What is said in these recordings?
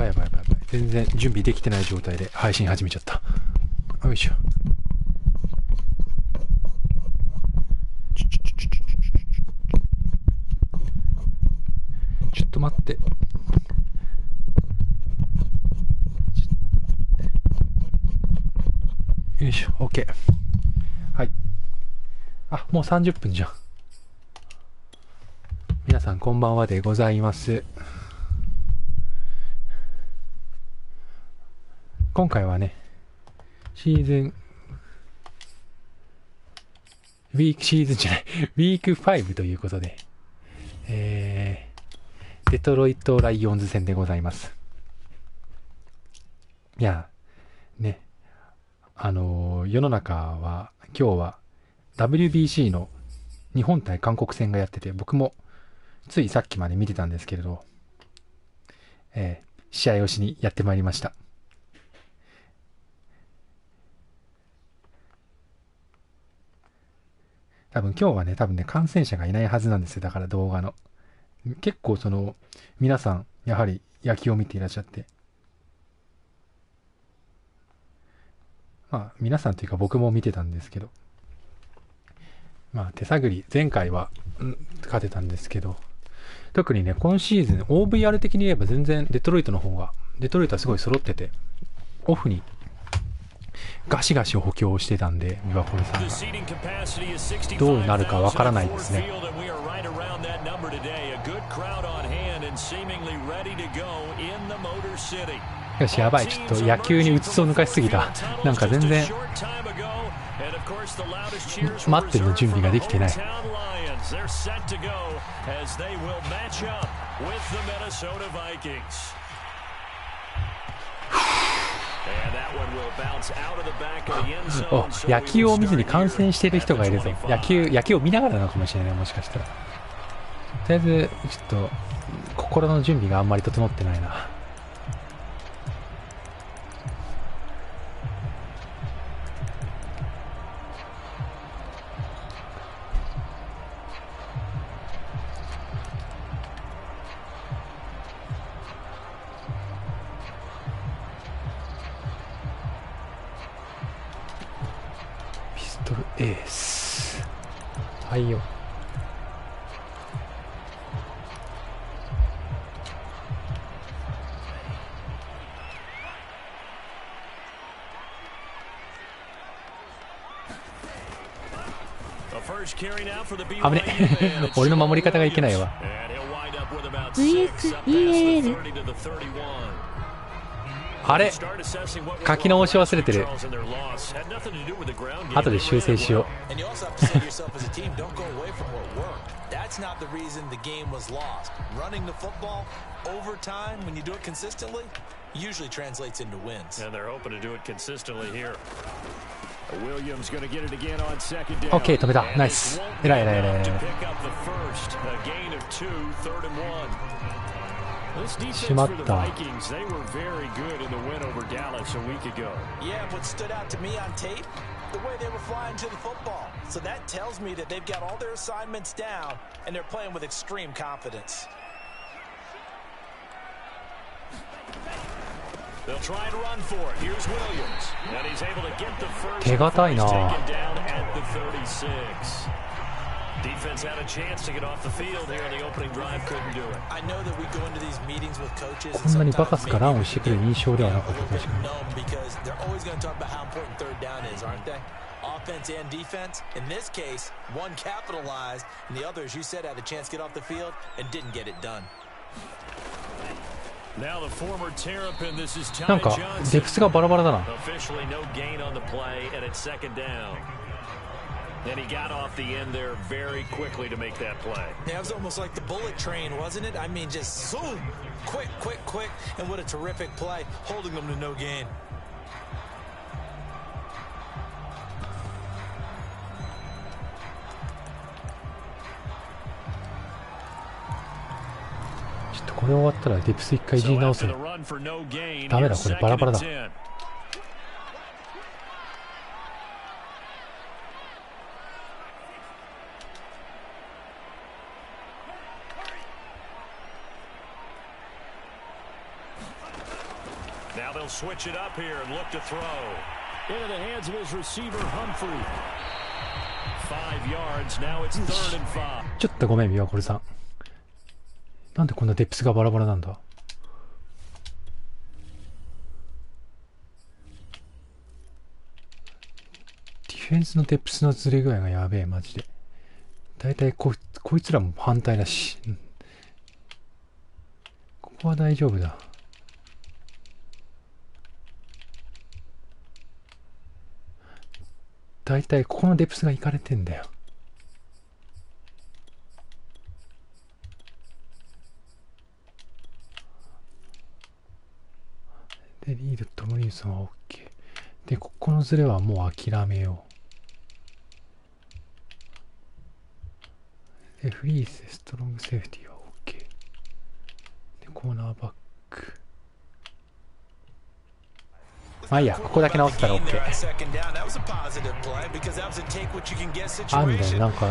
ばいやばいやばいやばい。全然準備できてない状態で配信始めちゃった。よいしょ。ちょっと待って。よいしょ、OK。はい。あ、もう30分じゃん。皆さんこんばんはでございます。今回はね、シーズンじゃない、ウィーク5ということで、デトロイトライオンズ戦でございます。いや、ね、世の中は、今日は WBC の日本対韓国戦がやってて、僕もついさっきまで見てたんですけれど、試合をしにやってまいりました。多分今日はね、感染者がいないはずなんですよ。だから動画の。結構皆さん、やはり野球を見ていらっしゃって。まあ、皆さんというか僕も見てたんですけど。まあ、手探り、前回は、勝てたんですけど、特にね、今シーズン、OVR 的に言えば全然デトロイトはすごい揃ってて、オフにガシガシ補強してたんで、ビバコルさんが。どうなるかわからないですね。よし、やばい。ちょっと野球にうつつを抜かしすぎた。なんか全然、待ってるの準備ができてない。野球を見ずに観戦している人がいるぞ。野球を見ながらなのかもしれない、もしかしたら。とりあえずちょっと心の準備があんまり整ってないな。エース。はいよ。危ね。俺の守り方がいけないわ。vs.DET。あれ、書き直し忘れてる。後で修正しよう。OK、止めた。ナイス。えらいえらいえらい。しまった。手堅いな。Defense had a chance to get off the field here in the opening drive, couldn't do it. I know that we go into these meetings with coaches. こんなにバカスかランをしてくる印象ではなかった確かに。Because they're always going to talk about how important third down is, aren't they? Offense and defense. In this case, one capitalized, and the others, you said, had a chance to get off the field and didn't get it done. Now the former Terrapin, this is Ty Johnson. なんかデプスがバラバラだな。Officially no gain on the play, and it's second down. And he got off the end there very quickly to make that play. Yeah, it was almost like the bullet train, wasn't it? I mean, just zoom, quick, and what a terrific play, holding them to no gain. ちょっとこれ終わったらデプス一回いじり直す。ダメだ、これバラバラだ。Now they'll switch it up here and look to throw. Into the hands of his receiver, Humphrey. 5 yards. Now it's 3rd and 5. ちょっとごめん、ビワコルさん。なんでこんなデプスがバラバラなんだ。ディフェンスのデプスのズレ具合がやべえ、マジで。だいたいこいつらも反対だし。ここは大丈夫だ。だいたいここのデプスがいかれてんだよ。で、リードとモリンソンは OK。で、ここのズレはもう諦めよう。で、フリース、ストロングセーフティーは OK。で、コーナーバック。まあいいや、ここだけ直ったら OK。あんだよ、なんか、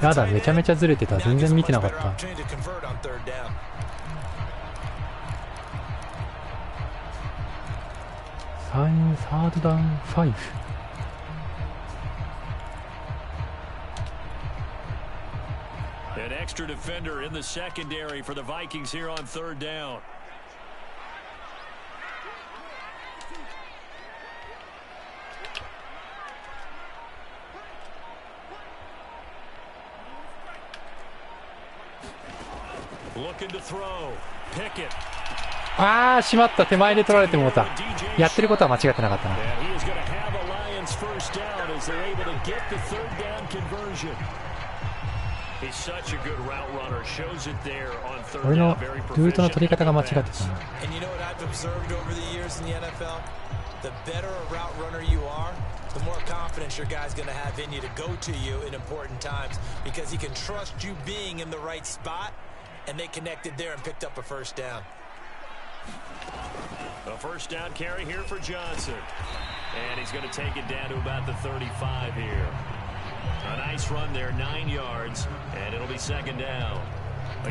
やだ、めちゃめちゃずれてた。全然見てなかった。サードダウン5。An extra defender in the secondary for the Vikings here on 3rd down. Looking to throw. Pickett. ああ、しまった。手前で取られてもうた。やってることは間違ってなかったな。俺のルートの取り方が間違ってたな。The better a route runner you are, the more confidence your guy's going to have in you to go to you in important times because he can trust you being in the right spot, and they connected there and picked up a 1st down. A 1st down carry here for Johnson. And he's going to take it down to about the 35 here. A nice run there, 9 yards, and it'll be 2nd down.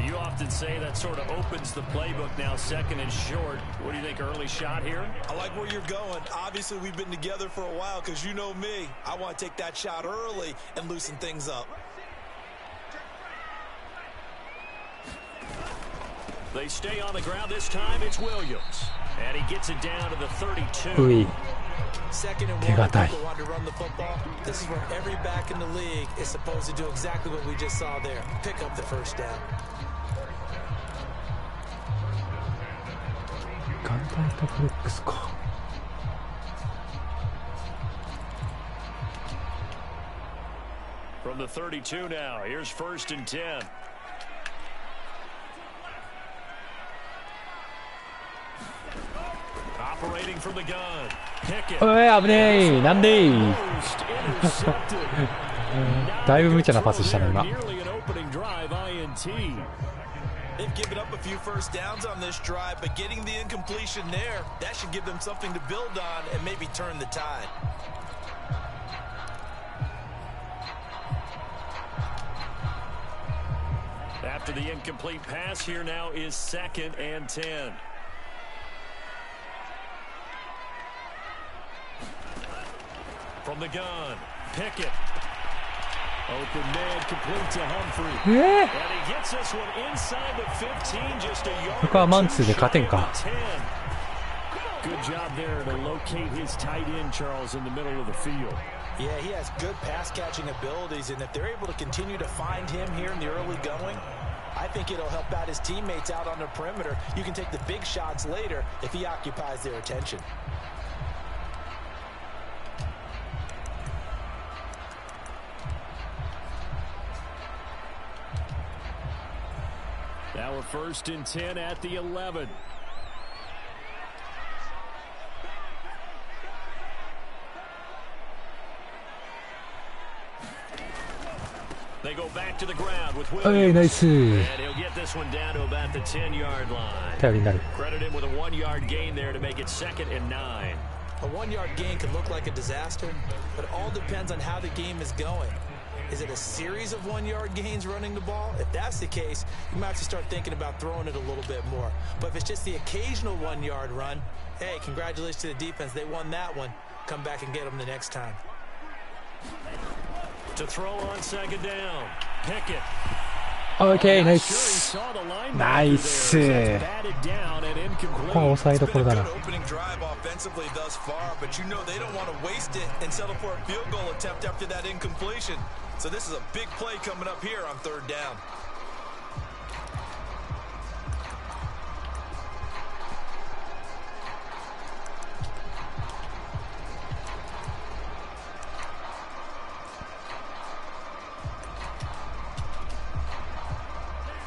You often say that sort of opens the playbook now, 2nd and short. What do you think, early shot here? I like where you're going. Obviously, we've been together for a while because you know me. I want to take that shot early and loosen things up. They stay on the ground this time. It's Williams. And he gets it down to the 32. 2nd and 1, people want to run the football. This is where every back in the league is supposed to do exactly what we just saw there. Pick up the 1st down. ガンタイトフレックスか。From the 32 now, here's 1st and 10. Operating from the gun. Pickett. おい、危ねえ。なんでー。だいぶ無茶なパスしたね、今。They've given up a few 1st downs on this drive, but getting the incompletion there, that should give them something to build on and maybe turn the tide. After the incomplete pass, here now is 2nd and 10. From the gun, Pickett. Open man, complete to Humphrey. And he gets this one inside the 15, just a yard. ここはマンツーで勝てんか。Good job there to locate his tight end, Charles, in the middle of the field. Yeah, he has good pass catching abilities, and if they're able to continue to find him here in the early going, I think it'll help out his teammates out on the perimeter. You can take the big shots later if he occupies their attention. Now we're 1st and 10 at the 11. They go back to the ground with Williams. Nice. And he'll get this one down to about the 10-yard line. Credit him with a 1-yard gain there to make it 2nd and 9. A 1-yard gain can look like a disaster, but it all depends on how the game is going. Is it a series of 1-yard gains running the ball? If that's the case, you might have to start thinking about throwing it a little bit more. But if it's just the occasional 1-yard run, hey, congratulations to the defense. They won that one. Come back and get them the next time. To throw on second down. Pickett. OK、ナイス。ナイス。ここは抑えどころだな。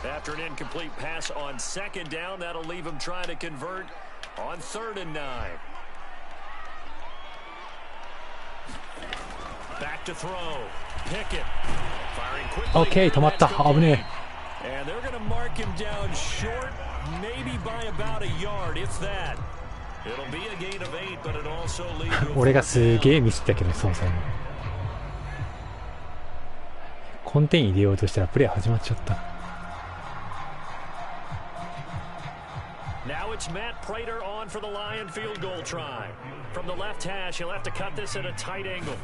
After an incomplete pass on second down, that'll leave him trying to convert on 3rd and 9. Back to throw. Pickett. Firing quickly. OK、止まった。危ねえ。And they're going to mark him down short, maybe by about a yard, if that. It'll be a gain of 8, but it also leaves him. 俺がすげえミスったけど、そうそう。コンテイン入れようとしたらプレー始まっちゃった。Now it's Matt Prater on for the Lion field goal try. From the left hash, he'll have to cut this at a tight angle.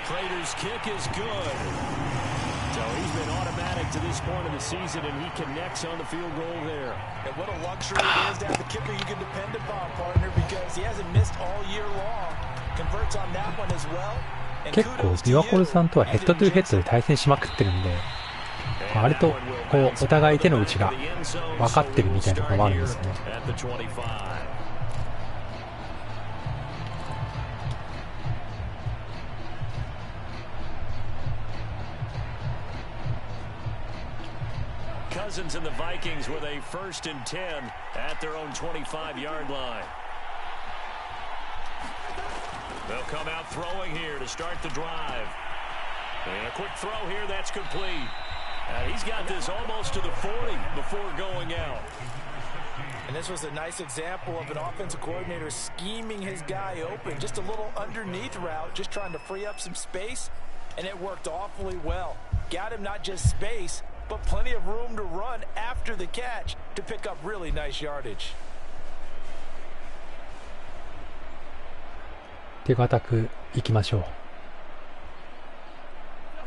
Prater's kick is good. So he's been automatic to this point of the season, and he connects on the field goal there. And what a luxury it is to have a kicker you can depend upon, partner, because he hasn't missed all year long. Converts on that one as well. 結構ビワコルさんとはヘッドトゥヘッドで対戦しまくってるんで、割とこうお互い手の内が分かってるみたいなところもあるんですよね。Cousins and the Vikings with a 1st and 10 at their own 25-yard line. They'll come out throwing here to start the drive. And a quick throw here, that's complete. He's got this almost to the 40 before going out. And this was a nice example of an offensive coordinator scheming his guy open. Just a little underneath route, just trying to free up some space, and it worked awfully well. Got him not just space, but plenty of room to run after the catch to pick up really nice yardage. 手堅くいきましょう。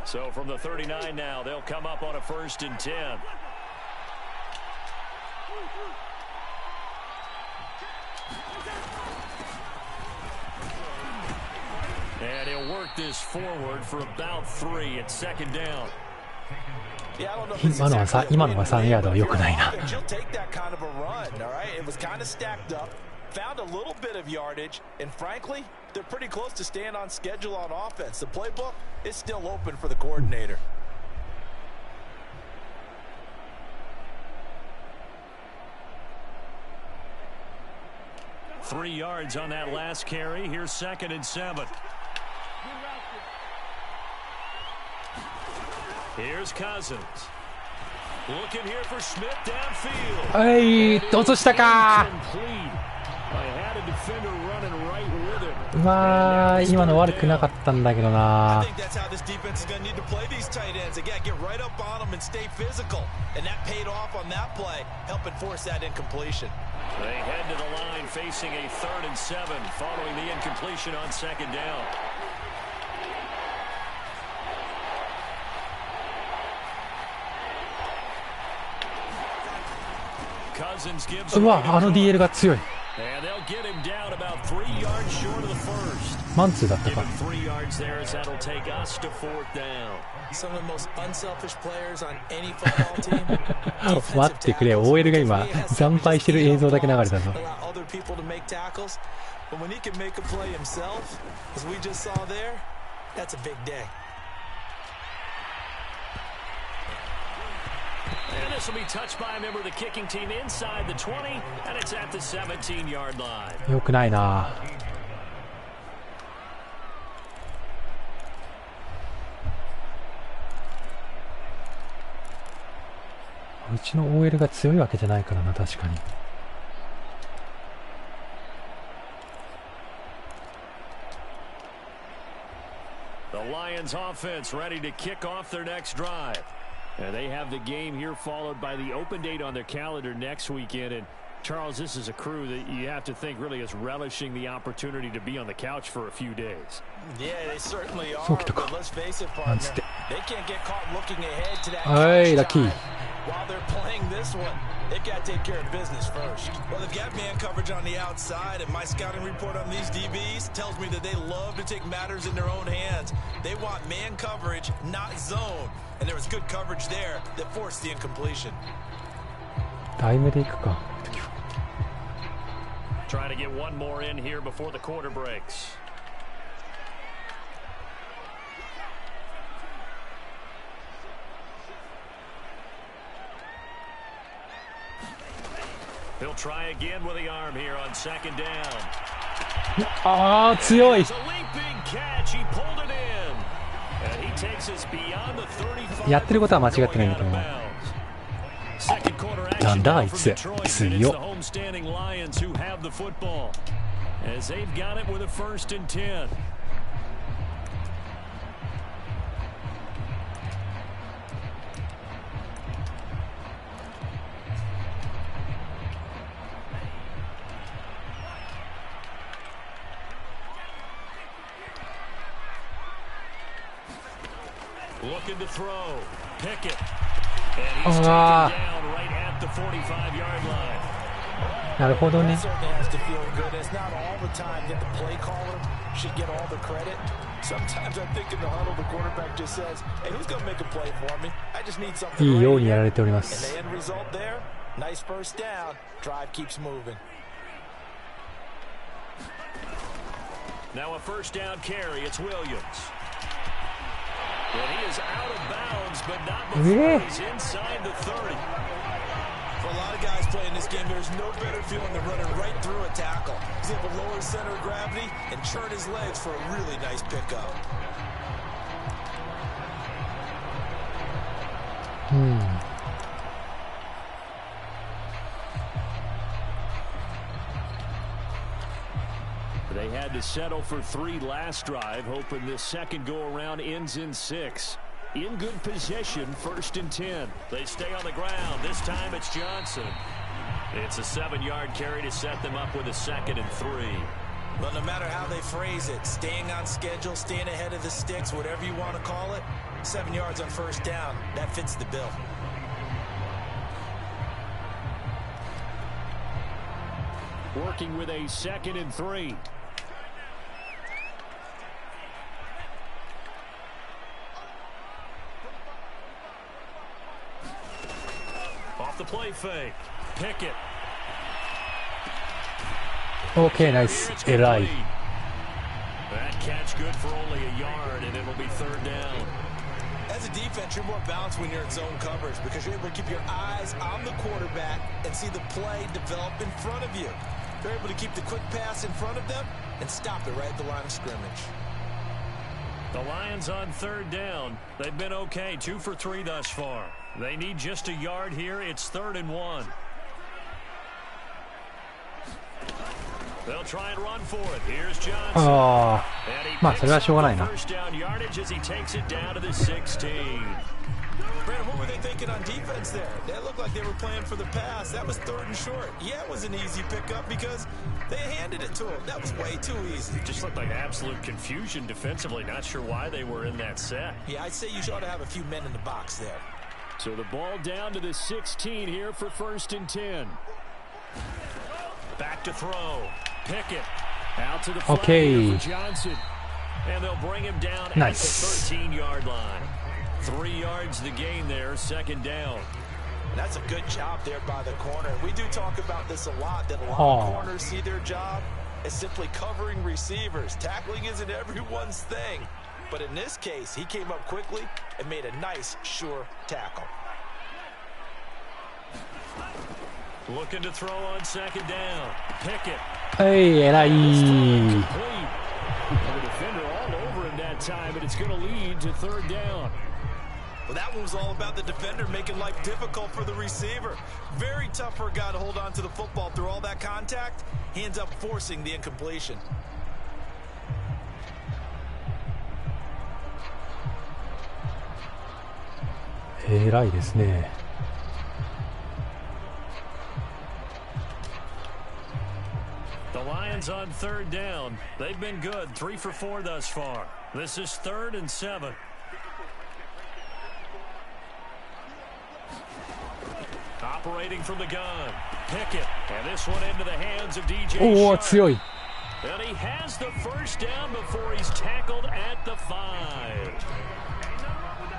So from the 39 now, they'll come up on a 1st and 10. And he'll work this forward for about 3 at 2nd down. 今のが3ヤードは良くないな。Found a little bit of yardage, and frankly, they're pretty close to staying on schedule on offense. The playbook is still open for the coordinator. Three yards on that last carry. Here's 2nd and 7. Here's Cousins. Looking here for Smith downfield. はい、落としたか。うわー、今の悪くなかったんだけどな。They head to the line facing a 3rd and 7 following the incompletion on 2nd down. Cousins gives うわ、あの DL が強い。And they'll get him down about 3 yards short of the first. マンツーだったか。 3 yards there as that'll take us to 4th down. Some of the most unselfish players on any football team. 待ってくれ、OL が今惨敗してる映像だけ流れたぞ。Other people to make tackles, but when he can make a play himself, as we just saw there, that's a big day. And this will be touched by a member of the kicking team inside the 20, and it's at the 17-yard line. よくないな。うちの OL が強いわけじゃないからな、確かに。The Lions offense ready to kick off their next drive. And they have the game here followed by the open date on their calendar next weekend. And Charles, this is a crew that you have to think really is relishing the opportunity to be on the couch for a few days. Yeah, they certainly are. But let's face it, partner, they can't get caught looking ahead to that couch time while they're playing this one. They've got to take care of business first. Well, they've got man coverage on the outside, and my scouting report on these DBs tells me that they love to take matters in their own hands. They want man coverage, not zone. And there was good coverage there that forced the incompletion. Timeでいくか。Trying to get one more in here before the quarter breaks. He'll try again with the arm here on second down. ああ、強い。It's a leaping catch. He pulled it in. And he takes us beyond the 35. やってることは間違ってないんだけどな。なんだあいつ、強っ。Homestanding Lions who have the football as they've got it with a 1st and 10. Looking to throw. Pickett. And he's taken down right at the 45-yard line. なるほどね。 いいようにやられております。 Now a first down carry. It's Williams. Well, he is out of bounds, but not before he's inside the 30. For a lot of guys playing this game, there's no better feeling than running right through a tackle. He's able to lower his center of gravity and churn his legs for a really nice pickup. They had to settle for 3 last drive, hoping this second go-around ends in 6. In good position, 1st and 10. They stay on the ground. This time it's Johnson. It's a 7-yard carry to set them up with a 2nd and 3. Well, no matter how they phrase it, staying on schedule, staying ahead of the sticks, whatever you want to call it, 7 yards on 1st down, that fits the bill. Working with a 2nd and 3. Off the play fake. Pickett. Okay, nice. Eli. That catch good for only a yard, and it'll be 3rd down. As a defense, you're more balanced when you're in zone coverage because you're able to keep your eyes on the quarterback and see the play develop in front of you. They're able to keep the quick pass in front of them and stop it right at the line of scrimmage. The Lions on 3rd down. They've been okay, 2 for 3 thus far. They need just a yard here. It's 3rd and 1. They'll try and run for it. Here's Johnson. ああ、まあそれはしょうがないな。 First down yardage as he takes it down to the 16. Brandon, what were they thinking on defense there? They looked like they were playing for the pass. That was 3rd and short. Yeah, it was an easy pickup because they handed it to him. That was way too easy. It just looked like absolute confusion defensively. Not sure why they were in that set. Yeah, I'd say you ought to have a few men in the box there. So the ball down to the 16 here for 1st and 10. Back to throw. Pickett out to the flat for Johnson. And they'll bring him down at the 13-yard line. 3 yards the gain there, 2nd down. And that's a good job there by the corner. We do talk about this a lot, that a lot of corners see their job as simply covering receivers. Tackling isn't everyone's thing. But in this case, he came up quickly and made a nice, sure tackle. Looking to throw on 2nd down. Pickett. Hey, Eli. The defender all over him that time, but it's going to lead to 3rd down. Well, that one was all about the defender making life difficult for the receiver. Very tough for a guy to hold on to the football through all that contact. He ends up forcing the incompletion. 偉いですね。The Lions on third down. They've been good, 3 for 4 thus far. This is 3rd and 7. Operating from the gun. Pickett. And this one into the hands of DJ おお、 Sharp. 強い。 And he has the first down before he's tackled at the 5.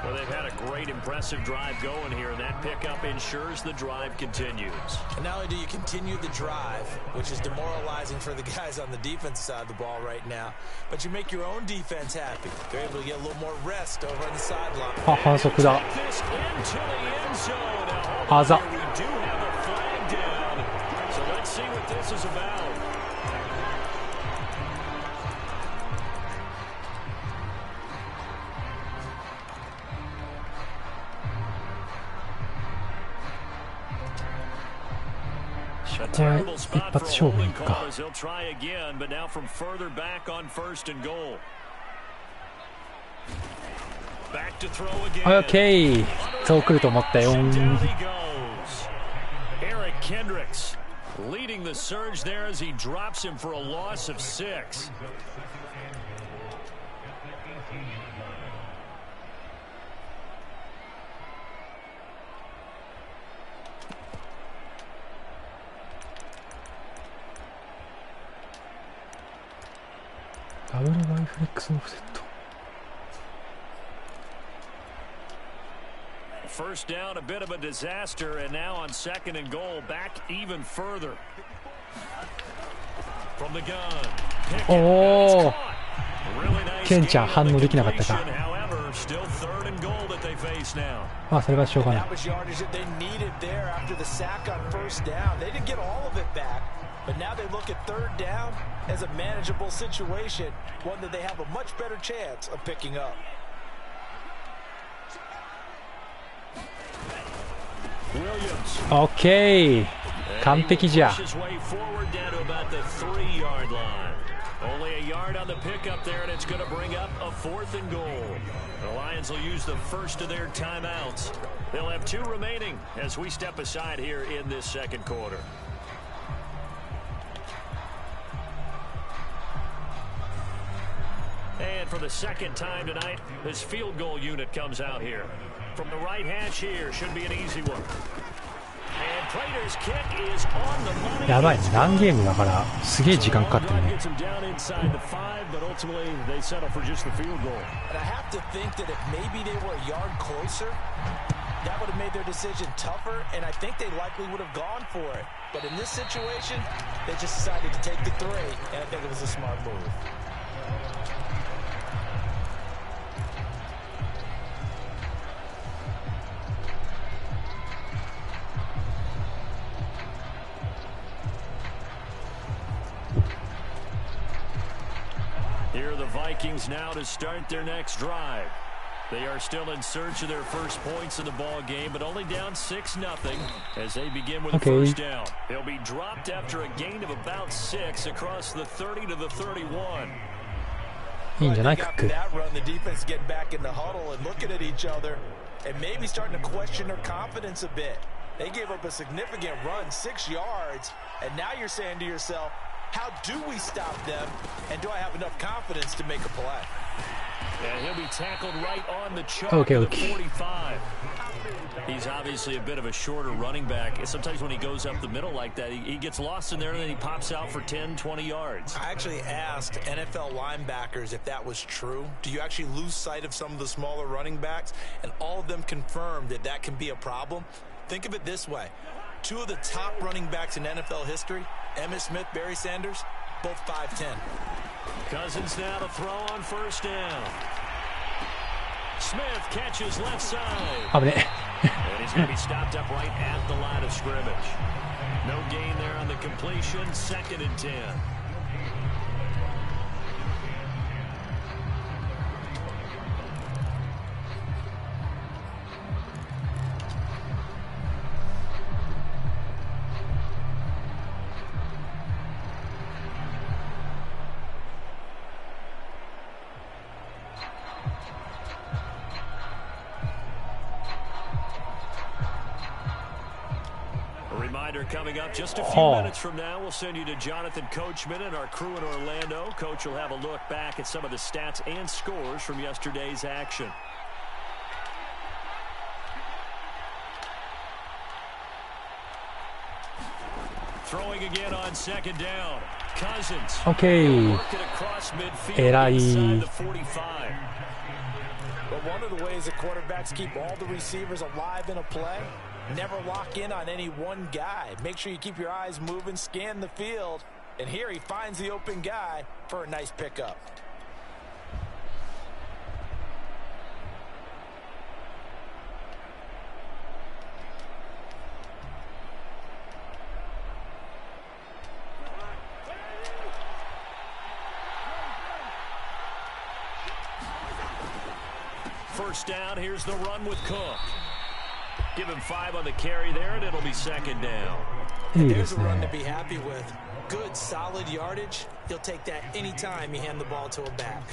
Well, they've had a great, impressive drive going here, and that pickup ensures the drive continues. And not only do you continue the drive, which is demoralizing for the guys on the defense side of the ball right now, but you make your own defense happy. They're able to get a little more rest over on the sideline. あ、反則だ。 This into the end zone. Now, あざ。 we do have a flag down. So let's see what this is about. これ一発勝負に行くか。オッケー、そう来ると思ったよ。Leading the surge there as he drops him for a loss of 6. Double Y flex offset. First down, a bit of a disaster, and now on 2nd and goal, back even further. From the gun. Oh, ケンちゃん反応できなかったか。まあそれはしょうがない。But now they look at 3rd down as a manageable situation, one that they have a much better chance of picking up. Okay, 完璧じゃ。Only a yard on the pickup there, and it's going to bring up a 4th and goal. The Lions will use the first of their timeouts. They'll have 2 remaining as we step aside here in this 2nd quarter. And for the 2nd time tonight, this field goal unit comes out here. From the right hash here, should be an easy one. And Prater's kick is on the money. やばいね、何ゲームだからすげえ時間かかってるね。 Gets him down inside the 5, but ultimately they settle for just the field goal. And I have to think that if maybe they were a yard closer, that would have made their decision tougher, and I think they likely would have gone for it. But in this situation, they just decided to take the 3, and I think it was a smart move. Here are the Vikings now to start their next drive. They are still in search of their first points in the ball game, but only down 6-0 as they begin with a first down. They'll be dropped after a gain of about 6 across the 30 to the 31. いいんじゃないか。After that run, the defense getting back in the huddle and looking at each other and maybe starting to question their confidence a bit. They gave up a significant run, 6 yards, and now you're saying to yourself, how do we stop them, and do I have enough confidence to make a play? And he'll be tackled right on the chalk Okay. at the 45. He's obviously a bit of a shorter running back. Sometimes when he goes up the middle like that, he gets lost in there, and then he pops out for 10, 20 yards. I actually asked NFL linebackers if that was true. Do you actually lose sight of some of the smaller running backs? And all of them confirmed that that can be a problem. Think of it this way. 2 of the top running backs in NFL history, Emmitt Smith, Barry Sanders, both 5'10". Cousins now to throw on first down. Smith catches left side. 危ね。 And he's going to be stopped up right at the line of scrimmage. No gain there on the completion. 2nd and 10. Reminder coming up just a few minutes from now. We'll send you to Jonathan Coachman and our crew in Orlando. Coach will have a look back at some of the stats and scores from yesterday's action. Throwing again on second down. Cousins. OK。偉い。But one of the ways that quarterbacks keep all the receivers alive in a play, never lock in on any one guy. Make sure you keep your eyes moving, scan the field, and here he finds the open guy for a nice pickup. First down, here's the run with Cook. Give him 5 on the carry there, and it'll be second down. There's a run to be happy with. Good, solid yardage. He'll take that anytime you hand the ball to a back.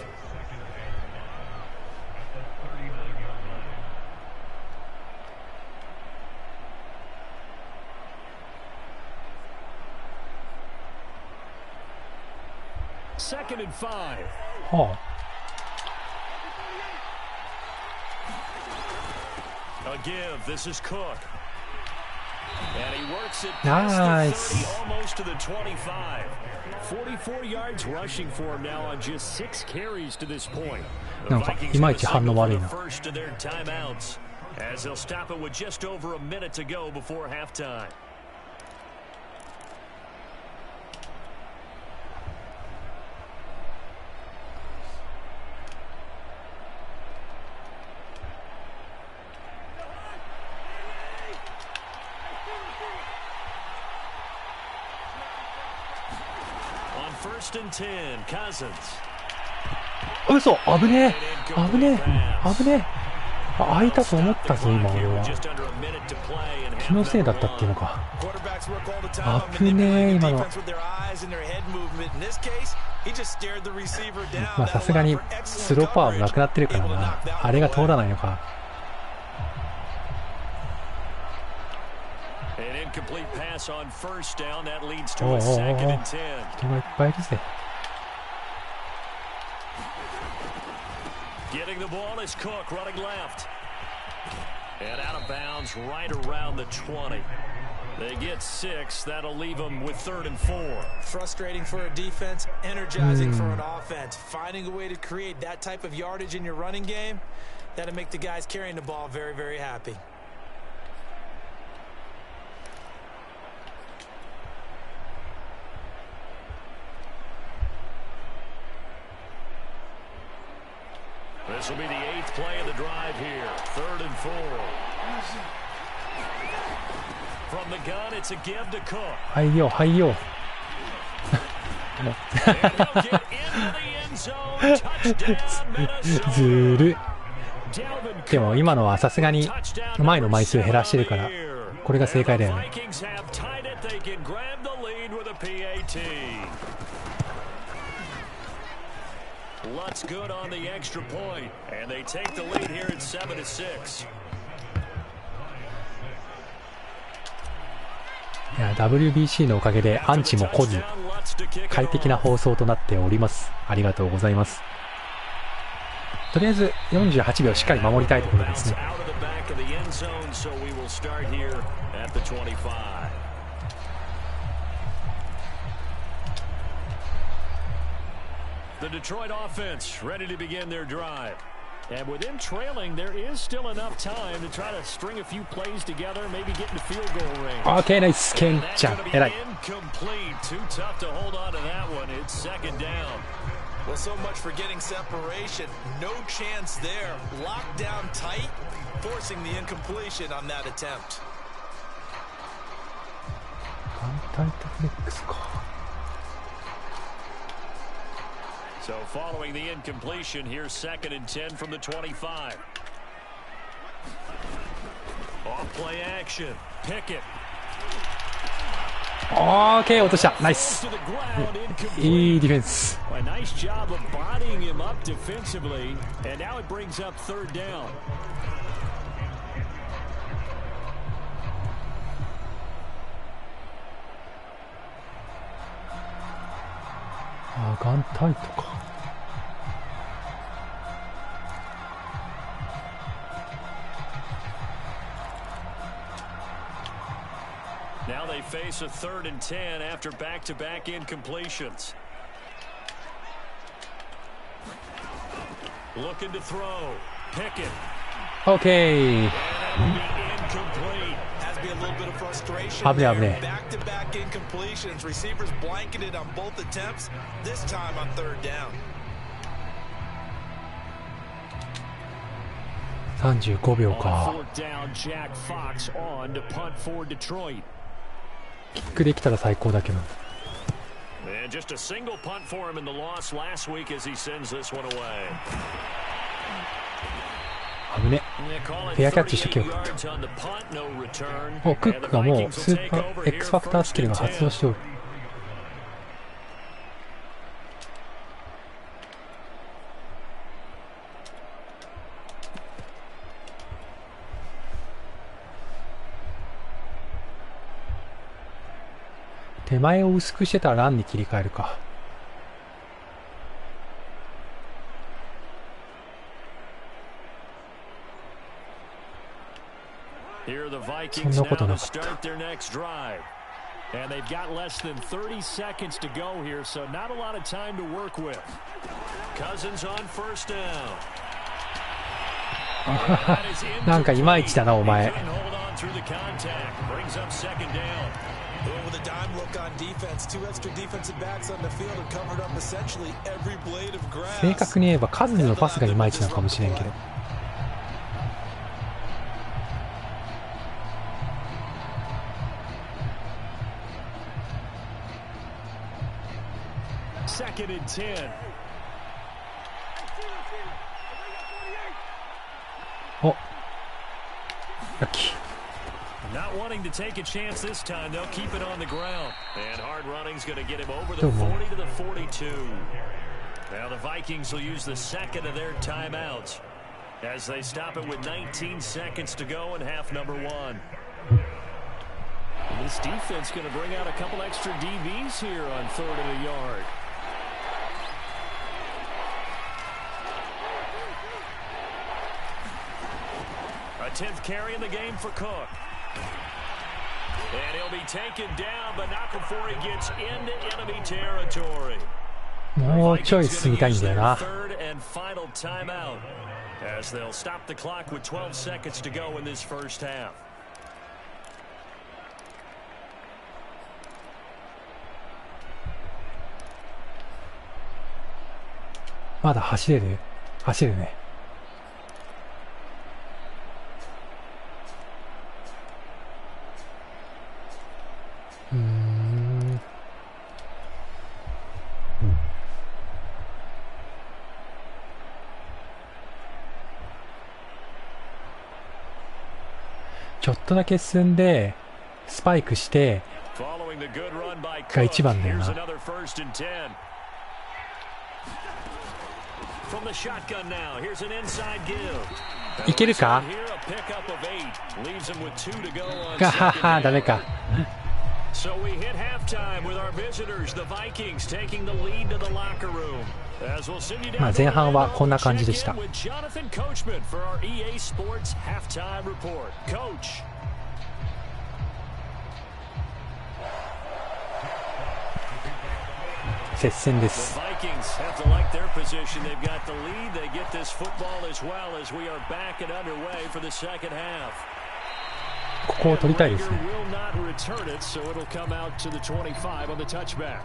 Second and 5. A give. This is Cook. And he works it past the 30, almost to the 25. 44 yards rushing for him now on just 6 carries to this point. The Vikings the first of their timeouts as they'll stop it with just over a minute to go before halftime. First and 10, Cousins. 嘘、危ねえ、危ねえ、危ねえ。開いたと思ったぞ、今俺は。気のせいだったっていうのか。危ねえ、今の。まあさすがにスローパワーもなくなってるからな。あれが通らないのか。Complete pass on first down. That leads to a second and 10. 人がいっぱいいるぜ。Getting the ball is Cook running left. And out of bounds right around the 20. They get 6. That'll leave them with 3rd and 4. Frustrating for a defense, energizing for an offense. Finding a way to create that type of yardage in your running game, that'll make the guys carrying the ball very, very happy. This will be the 8th play of the drive here. 3rd and 4. From the gun, it's a give to Cook. はいよ、はいよ。ずる。でも今のはさすがに前の枚数減らしてるから、これが正解だよね。Lutz good on the extra point, and they take the lead here at 7-6. いや WBC のおかげでアンチも来ず快適な放送となっております。ありがとうございます。とりあえず48秒しっかり守りたいところですね。The Detroit offense ready to begin their drive. And with them trailing, there is still enough time to try to string a few plays together, maybe get into field goal range. Okay, nice. ケンちゃん、偉い。 Incomplete. Too tough to hold on to that one. It's second down. Well, so much for getting separation. No chance there. Locked down tight, forcing the incompletion on that attempt. 反対とフレックスか。So following the incompletion, here's 2nd and 10 from the 25. Off play action. Pickett. OK 落とした。ナイス。いいディフェンス。Nice job of bodying him up defensively, and now it brings up 3rd down. 眼帯とか。Now they face a 3rd and 10 after back-to-back incompletions. Looking to throw. Pickett. OK。 Incomplete. Has to be a little bit of frustration. 危ねえ危ねえ。 Back-to-back incompletions. Receivers blanketed on both attempts. This time on 3rd down. 35秒か。 4th down, Jack Fox on to punt for Detroit. キックできたら最高だけど。 And just a single punt for him in the loss last week as he sends this one away. 危ね。フェアキャッチしとけよかった。お、クックがもうスーパー X ファクタースキルが発動しておる。手前を薄くしてたらランに切り替えるか。そんなことなかった。And they've got less than 30 seconds to go here, so not a lot of time to work with. Cousins on 1st down. なんかいまいちだなお前。 Hold on through the contact. Brings up 2nd down. With a dime look on defense, 2 extra defensive backs on the field have covered up essentially every blade of grass. 正確に言えばカズンのパスがいまいちなのかもしれんけど。2nd and 10. お、ラッキー。 Not wanting to take a chance this time, they'll keep it on the ground. And hard running's going to get him over the 40 to the 42. Now the Vikings will use the 2nd of their timeouts as they stop it with 19 seconds to go in half number 1. This defense going to bring out a couple extra DBs here on 3rd and a yard. A 10th carry in the game for Cook. And he'll be taken down, but not before he gets into enemy territory. もうちょい進みたいんだよな。 3rd and final timeout as they'll stop the clock with 12 seconds to go in this first half. まだ走れるね。ちょっとだけ進んでスパイクしてが一番だよな。いけるか？がはは、ダメか。So we hit halftime with our visitors, the Vikings, taking the lead to the locker room. As we'll send you down 前半はこんな感じでした。 with Jonathan Coachman for our EA Sports halftime report. Coach. 接戦です。 The Vikings have to like their position. They've got the lead. They get this football as well as we are back and underway for the second half. ここを取りたいですね。 will not return it, so it'll come out to the 25 on the touchback.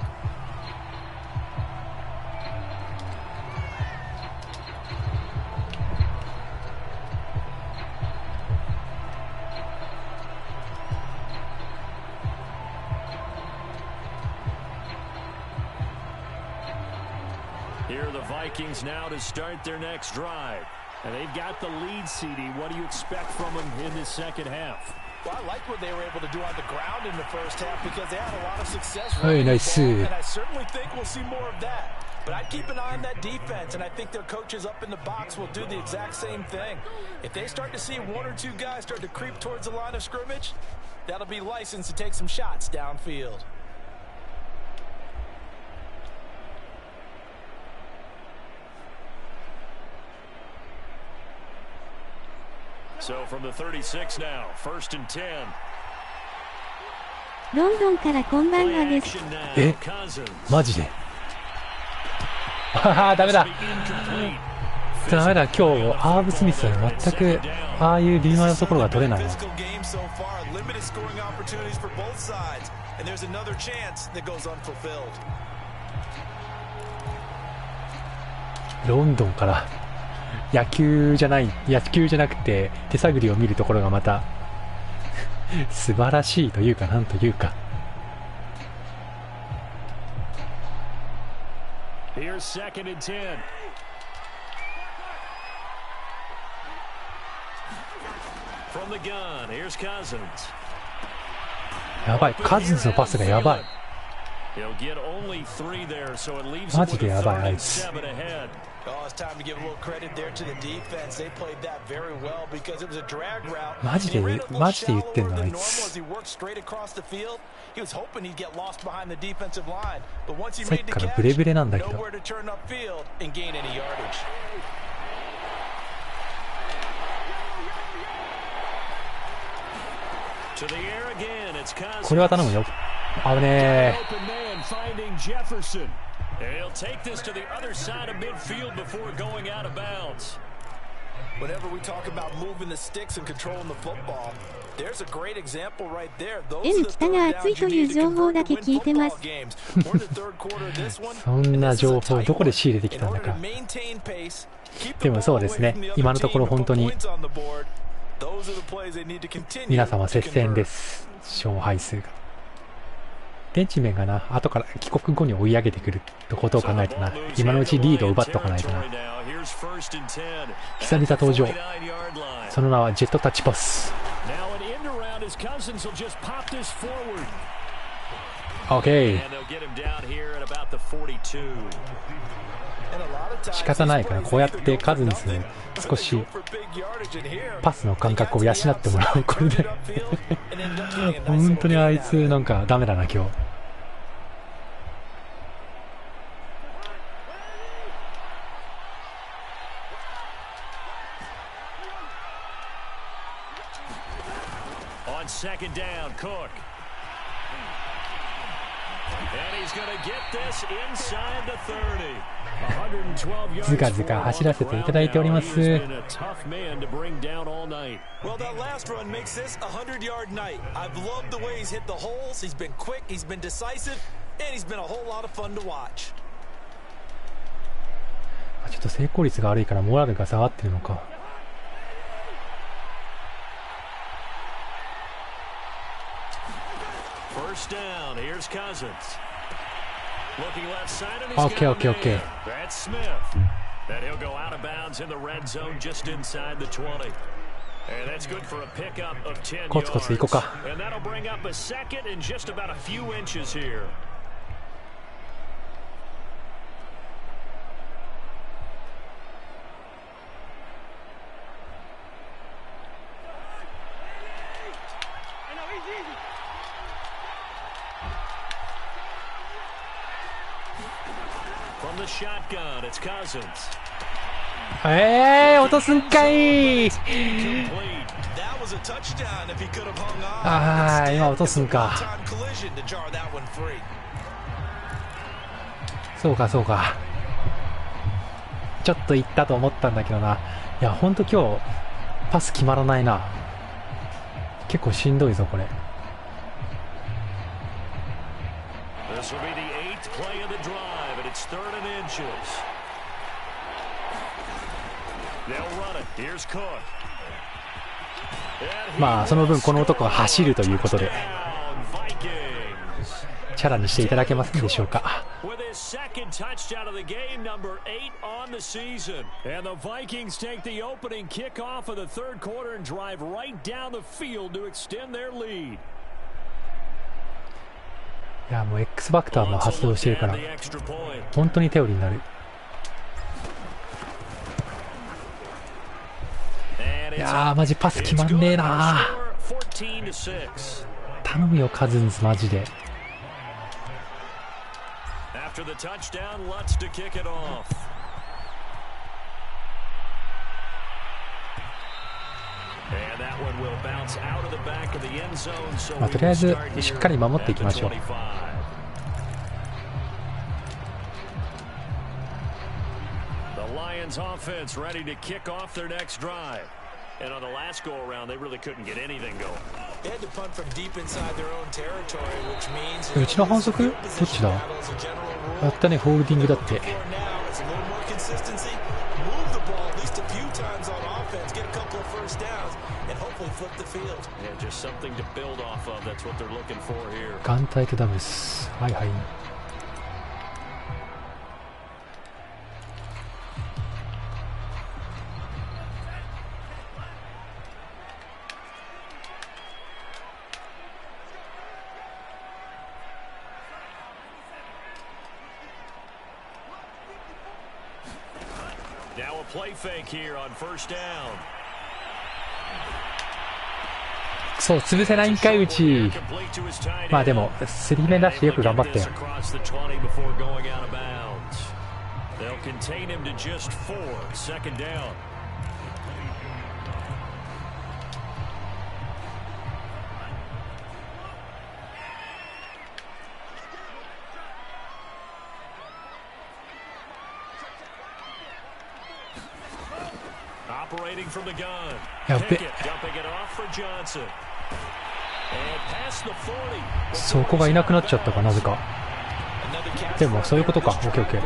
Here are the Vikings now to start their next drive. And they've got the lead, CD. What do you expect from them in this second half? Well, I like what they were able to do on the ground in the first half because they had a lot of success. Hey, nice. And I certainly think we'll see more of that. But I'd keep an eye on that defense, and I think their coaches up in the box will do the exact same thing. If they start to see 1 or 2 guys start to creep towards the line of scrimmage, that'll be licensed to take some shots downfield. ロンドンからこんばんはです。え、マジでああ、ダメだ。ダメだ、今日、アーブ・スミスは全く、ああいう微妙なところが取れないな。ロンドンから、野球じゃなくて、手探りを見るところがまた、素晴らしいというか、なんというか。Here's second and 10. From the gun, here's Cousins. やばい、カズンズのパスがやばい。マジでやばい、あいつ。マジで言ってんの、あいつ。さっきからブレブレなんだけど。これは頼むよ。危ねえ。N 北が熱いという情報だけ聞いてます。そんな情報どこで仕入れてきたんだか。でもそうですね、今のところ本当に皆様接戦です、勝敗数が。現地面がな、後から帰国後に追い上げてくることを考えてな、今のうちリードを奪っておかないとな。久々登場、その名はジェットタッチパス。OK、仕方ないから、こうやってカズンズ少しパスの感覚を養ってもらう。これで本当にあいつなんかダメだな今日。ずかずか走らせていただいております。ちょっと成功率が悪いからモラルが下がってるのか。OK。コツコツいこうか。落とすんかい。ああ、今落とすんか。そうか。ちょっといったと思ったんだけどな。いや、ほんと今日パス決まらないな。結構しんどいぞこれ。まあその分この男は走るということでチャラにしていただけますでしょうか。いやもう X ファクターも発動してるから本当に頼りになる。いやーマジパス決まんねえな。頼むよカズンズマジで。まあ、とりあえずしっかり守っていきましょう。Offense ready to kick off their next drive. And on the last go around, they really couldn't get anything going. They had to punt from deep inside their own territory, which means うちの反則？どっちだ？やったね、ホールディングだって。眼帯とダブルス。はいはい。Now a play fake here on first down. そう、潰せないんかいうち。まあでもスリーメン出してよく頑張ったよ。They'll contain him to just 4, second down. Operating from the gun. Pickett dumping it off for Johnson. And past the 40. そこがいなくなっちゃったかなぜか。でもそういうことか。オッケーオッケー。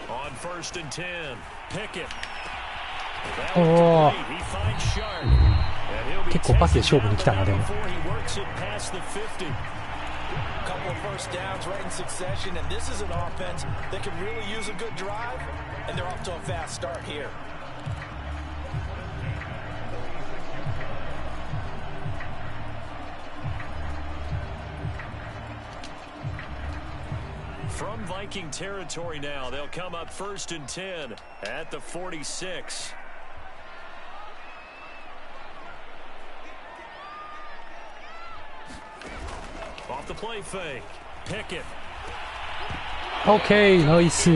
On first and 10, Pickett. おお。結構パスで勝負に来たなでも。Couple of first downs right in succession, and this is an offense that can really use a good drive, and they're off to a fast start here. From Viking territory now, they'll come up first and 10 at the 46. Off the play fake. Pickett. OK、ナイス。い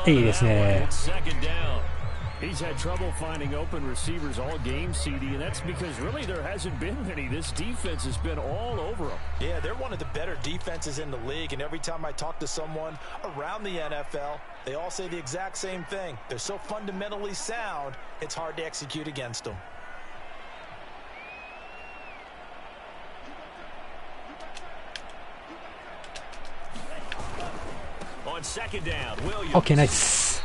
いですね。He's had trouble finding open receivers all game, CD, and that's because really there hasn't been many. This defense has been all over them. Yeah, they're one of the better defenses in the league, and every time I talk to someone around the NFL, they all say the exact same thing. They're so fundamentally sound, it's hard to execute against them. On second down, Williams. OK、ナイス。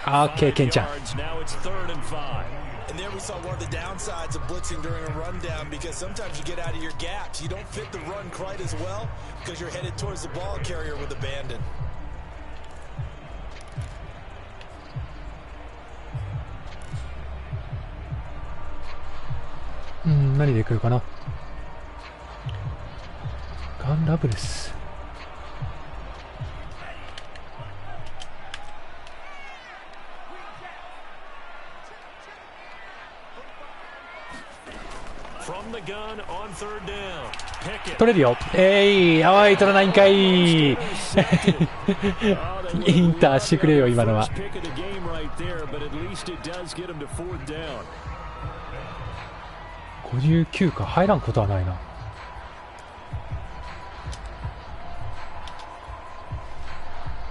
OK、ケンちゃん。Now it's 3rd and 5. And there we saw one of the downsides of blitzing during a rundown, because sometimes you get out of your gaps. You don't fit the run quite as well because you're headed towards the ball carrier with abandon. 何で来るかな。ガンラブレス。取れるよ。おい、取らないんかい。インターしてくれよ、今のは。59か、入らんことはないな。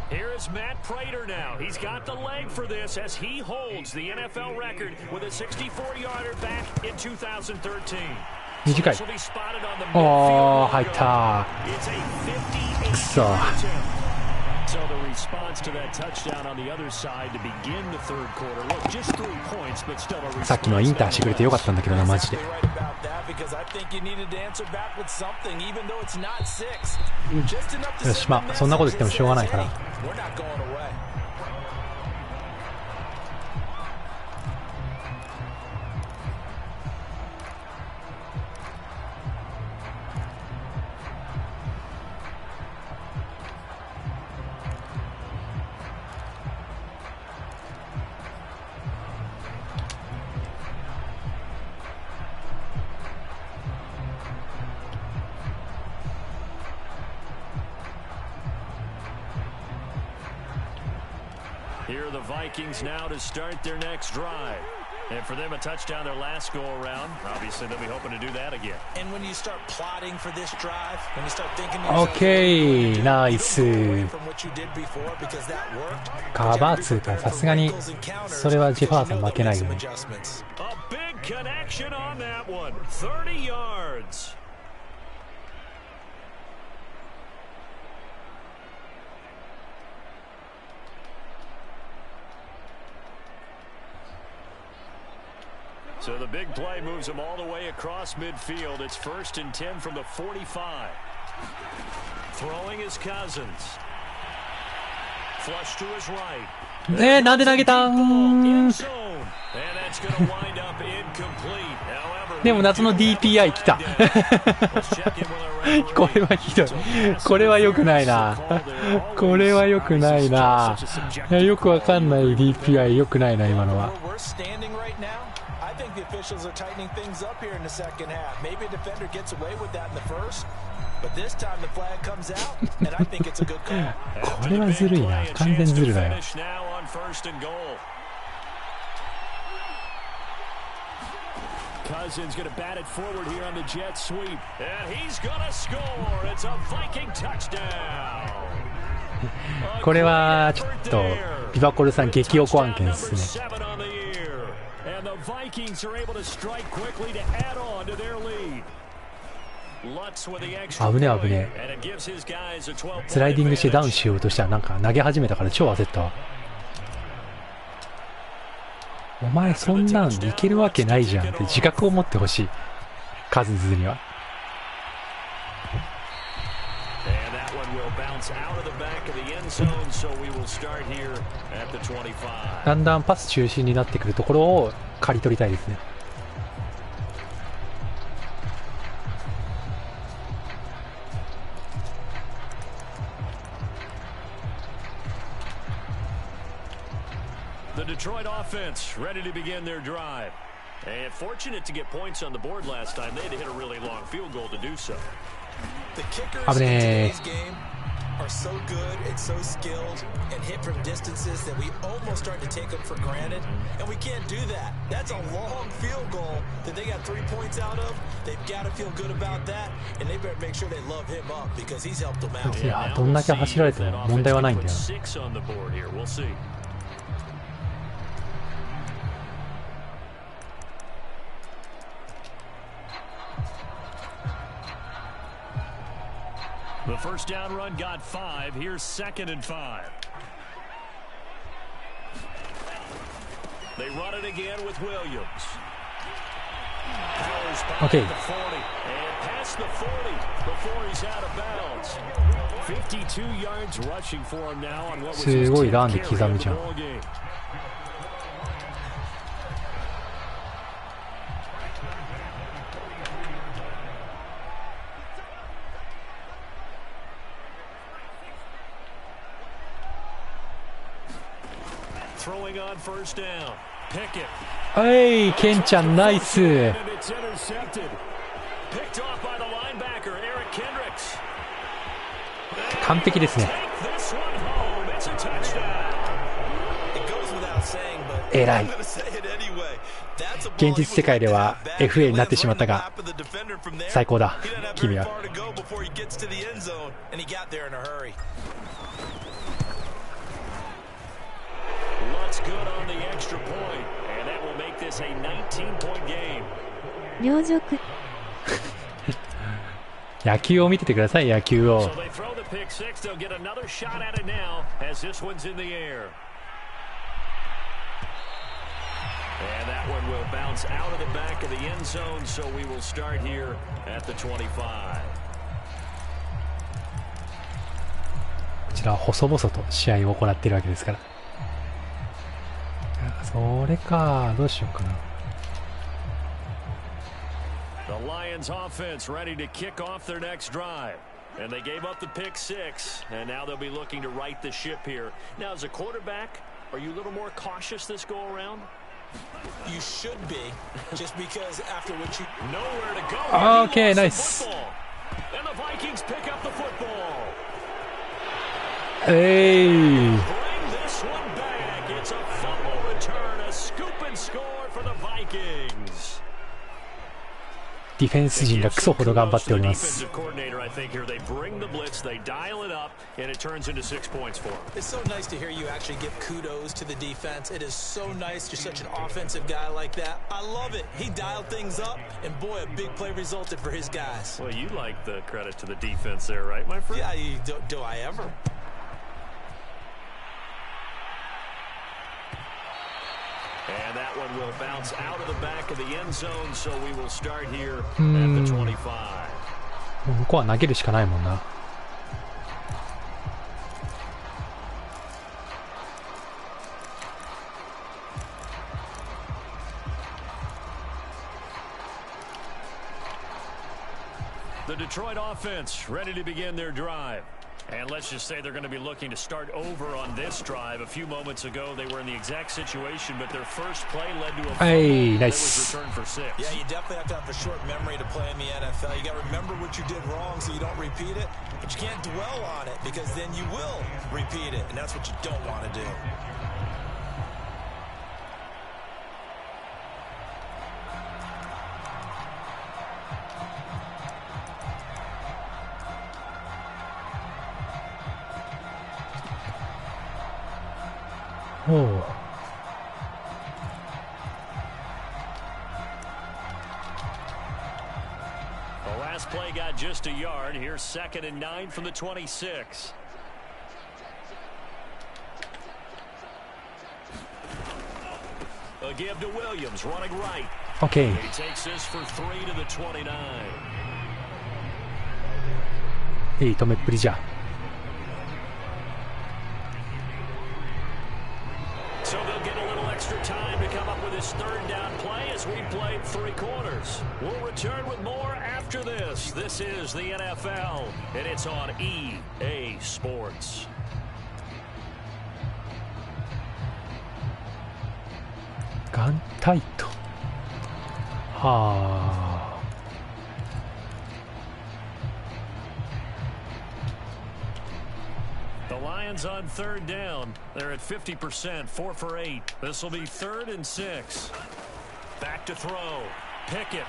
Here's Matt Prater now. He's got the leg for this as he holds the NFL record with a 64-yarder back in 2013. 短い。おー、入った。くそ。So the response to that touchdown on the other side to begin the third quarter. Look, just 3 points, but still a response. さっきのインターしてくれてよかったんだけどな、マジで。よし、まあそんなこと言ってもしょうがないから。Here are the Vikings now to start their next drive. And for them, a touchdown their last go around. Obviously, they'll be hoping to do that again. And when you start plotting for this drive, when you start thinking, OK、ナイス。カバー2か、さすがにそれはジェファーソン負けないよね。So the big play moves him all the way across midfield. It's 1st and 10 from the 45. Throwing his Cousins. Flush to his right. なんで投げたん？ And that's going to wind up incomplete. でも夏の DPI 来た。これはひどい。これは良くないな。これは良くないな。よくわかんない DPI 良くないな今のは。The officials are tightening things up here in the second half. Maybe a defender gets away with that in the first, but this time the flag comes out, and I think it's a good call. これはずるいな。完全ずるだよ。Cousins going to bat it forward here on the jet sweep, and he's going to score. It's a Viking touchdown. これはちょっとビバコルさん激おこ案件ですね。危ね危ね。スライディングしてダウンしようとしたらなんか投げ始めたから超焦ったわ。お前そんなんいけるわけないじゃんって自覚を持ってほしい。カズンズには。だんだんパス中心になってくるところを刈り取りたいですね。The Detroit offense ready to begin their drive. And fortunate to get points on the board last time. They had to hit a really long field goal to do so. The kickers in today's game are so good and so skilled and hit from distances that we almost start to take them for granted. And we can't do that. That's a long field goal that they got 3 points out of. They've got to feel good about that. And they better make sure they love him up because he's helped them out. いや、どんだけ走られても問題はないんだよ。The first down run got 5. Here's 2nd and 5. They run it again with Williams. Okay. And past the 40 before he's out of bounds. 52 yards rushing for him now on what was his 10th carry of the ball game. Throwing on first down. Pickett. はい、ケンちゃんナイス。Picked off by the linebacker, Eric Kendricks. 完璧ですね。偉い。現実世界では FA になってしまったが最高だ君は。両辱。野球を見ててください、野球を。And that one will bounce out of the back of the end zone, so we will start here at the 25. こちらは細々と試合を行っているわけですから。それか、どうしようかな。The Lions offense ready to kick off their next drive. And they gave up the pick 6, and now they'll be looking to right the ship here. Now, as a quarterback, are you a little more cautious this go around? You should be, just because after what you nowhere to go. Okay, nice. And the Vikings pick up the football. Hey. Bring this one back. It's a fumble return, a scoop and score for the Vikings. ディフェンス陣がクソほど頑張っております。It's so nice to hear you actually give kudos to the defense. It is so nice. You're such an offensive guy like that. I love it. He dialed things up, and boy, a big play resulted for his guys. Well, you like the credit to the defense there, right, my friend? Yeah, do I ever? And that one will bounce out of the back of the end zone, so we will start here at the 25. 向こうは投げるしかないもんな。The Detroit offense ready to begin their drive. And let's just say they're going to be looking to start over on this drive. A few moments ago, they were in the exact situation, but their first play led to a fumble that was returned for 6. Yeah, you definitely have to have a short memory to play in the NFL. You got to remember what you did wrong so you don't repeat it, but you can't dwell on it because then you will repeat it, and that's what you don't want to do. Oh. The last play got just a yard. Here's 2nd and 9 from the 26. A give to Williams, running right. Okay. He takes this for 3 to the 29. いい止めっぷりじゃ。So they'll get a little extra time to come up with his 3rd down play as we played 3 quarters. We'll return with more after this. This is the NFL, and it's on EA Sports. Gun tight. はあ。The Lions on 3rd down. They're at 50%, 4 for 8. This will be 3rd and 6. Back to throw. Pickett.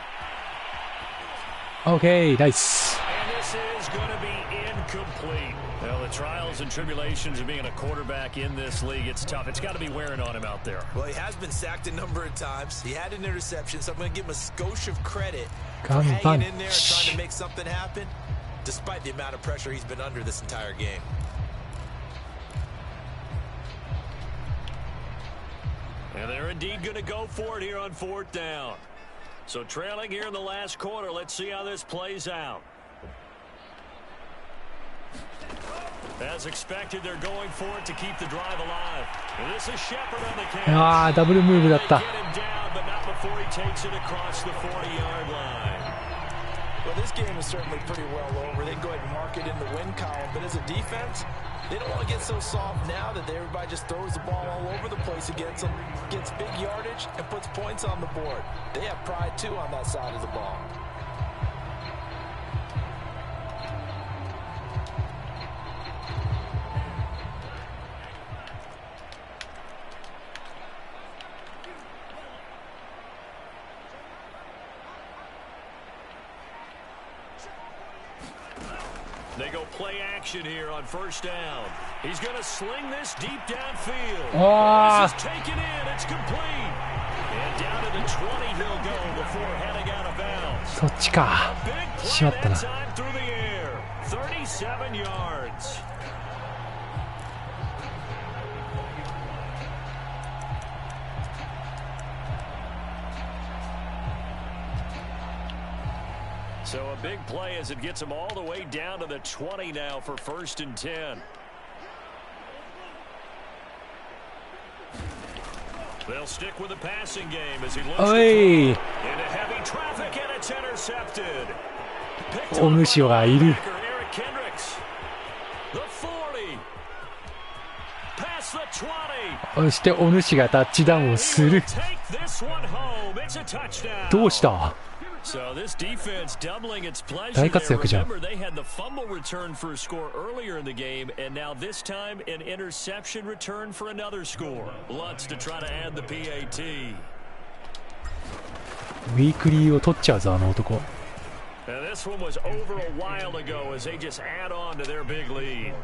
Okay, nice. And this is going to be incomplete. Well, the trials and tribulations of being a quarterback in this league, it's tough. It's got to be wearing on him out there. Well, he has been sacked a number of times. He had an interception, so I'm going to give him a skosh of credit for hanging in there and trying to make something happen, despite the amount of pressure he's been under this entire game. And they're indeed going to go for it here on 4th down. So trailing here in the last quarter, let's see how this plays out. As expected, they're going for it to keep the drive alive. And this is Shepard on the catch. ああ、ダブルムーブだった。 Get him down, but not before he takes it across the 40-yard line. Well, this game is certainly pretty well over. They can go ahead and mark it in the win column, but as a defense, they don't want to get so soft now that everybody just throws the ball all over the place against them, gets big yardage, and puts points on the board. They have pride, too, on that side of the ball. They go play action here on 1st down. He's going to sling this deep downfield. Oh. This is taken in. It's complete. And down to the 20 he'll go before heading out of bounds. そっちか。 A big しま play ったな。 that time through the air. 37 yards. So a big play as it gets him all the way down to the 20 now for 1st and 10. They'll stick with the passing game as he looks into heavy traffic, and it's intercepted. お主がいる。 The 40. Past the 20. そしてお主がタッチダウンをする。 Take this one home. It's a touchdown. どうした？ So this defense doubling its pleasure. 大活躍じゃん。 Remember, they had the fumble return for a score earlier in the game, and now this time an interception return for another score. Lutz to try to add the PAT. ウィークリーを取っちゃうぞあの男。 And this one was over a while ago as they just add on to their big lead.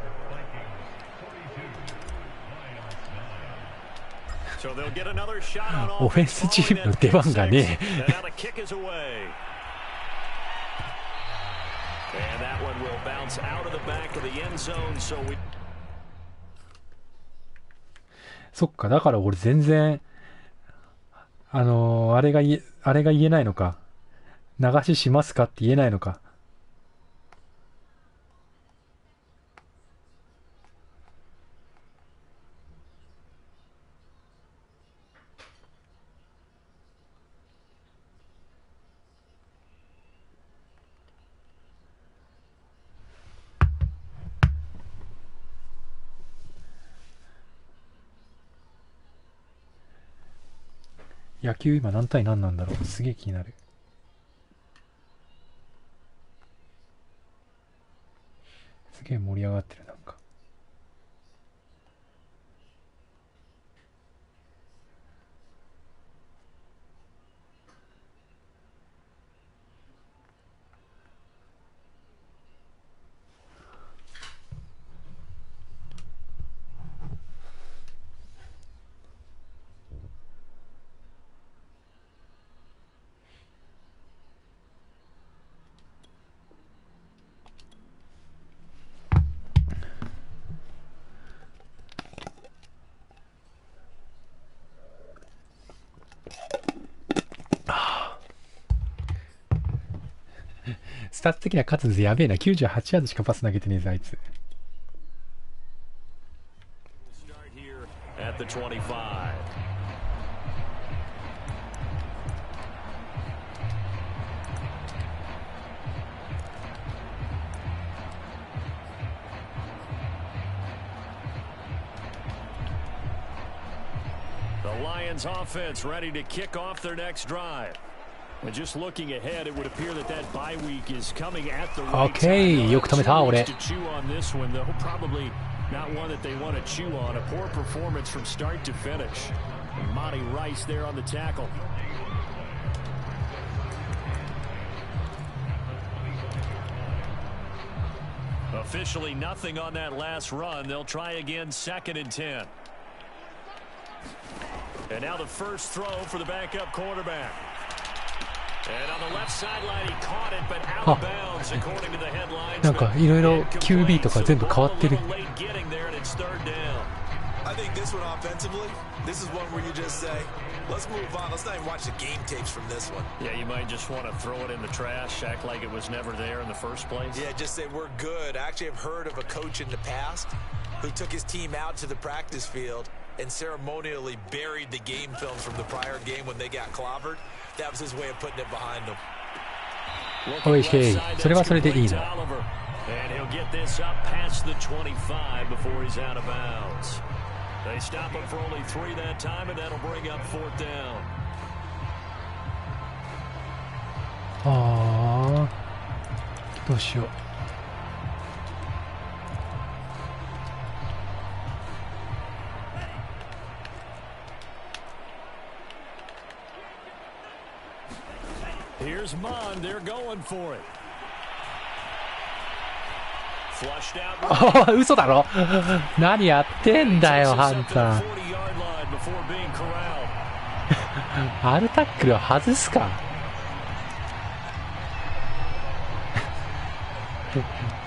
So they'll get another shot on オフェンスチームの出番がねえ。 And now the kick is away. And that one will bounce out of the back of the end zone. So we そっか、だから俺全然あれが言えないのか。流ししますかって言えないのか。野球今何対何なんだろう。すげえ気になる。すげえ盛り上がってるなんか。スタッツ的には勝つんです。やべえな。98ヤードしかパス投げてねえぞあいつ。at the 25. The Lions offense ready to kick off their next drive. And just looking ahead, it would appear that that bye week is coming at the right time. よく止めた俺。 To chew on this one, though, probably not one that they want to chew on. A poor performance from start to finish. And Monty Rice there on the tackle. Officially nothing on that last run. They'll try again, 2nd and 10. And now the first throw for the backup quarterback. And on the left sideline, he caught it, but out of bounds, according to the headlines. なんかいろいろ QB とか全部変わってる。 I think this one offensively, this is one where you just say, let's move on. Let's not even watch the game tapes from this one. Yeah, you might just want to throw it in the trash, act like it was never there in the first place. Yeah, just say we're good. I actually have heard of a coach in the past who took his team out to the practice field and ceremonially buried the game films from the prior game when they got clobbered. That was his way of putting it behind them. おいしい。それはそれでいいな。 And he'll get this up past the 25 before he's out of bounds. They stop him for only 3 that time, and that'll bring up 4th down. ああ、どうしよう。Here's Mon, they're going for it. Flushed out. ああ、嘘だろ。何やってんだよ、ハンター。あるタックルを外すか。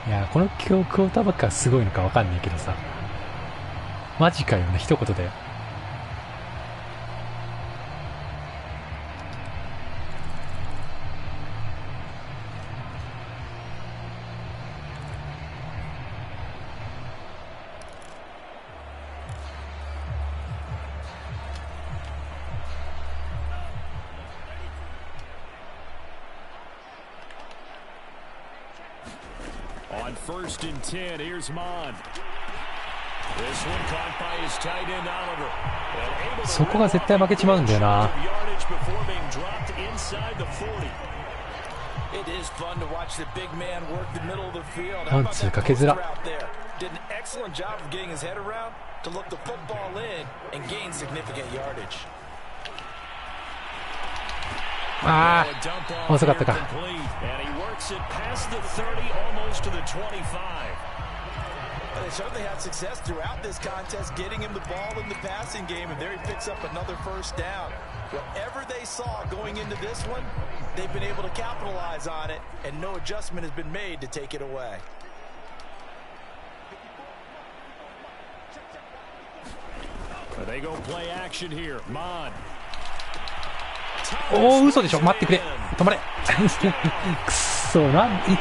いや、このクォーターバックはすごいのかわかんないけどさ。マジかよね、一言で。On 1st and 10, here's Mon. This one caught by his tight end Oliver. そこが絶対負けちまうんだよな。It is fun to watch the big man work the middle of the field. ワンツーかけづら。 Did an excellent job of getting his head around to look the football in and gain significant yardage. ああ、遅かったか。And he works it past the 30, almost to the 25. But they certainly had success throughout this contest, getting him the ball in the passing game, and there he picks up another first down. Whatever they saw going into this one, they've been able to capitalize on it, and no adjustment has been made to take it away. They go play action here. Mon. おお、嘘でしょ。待ってくれ。止まれ。くそ、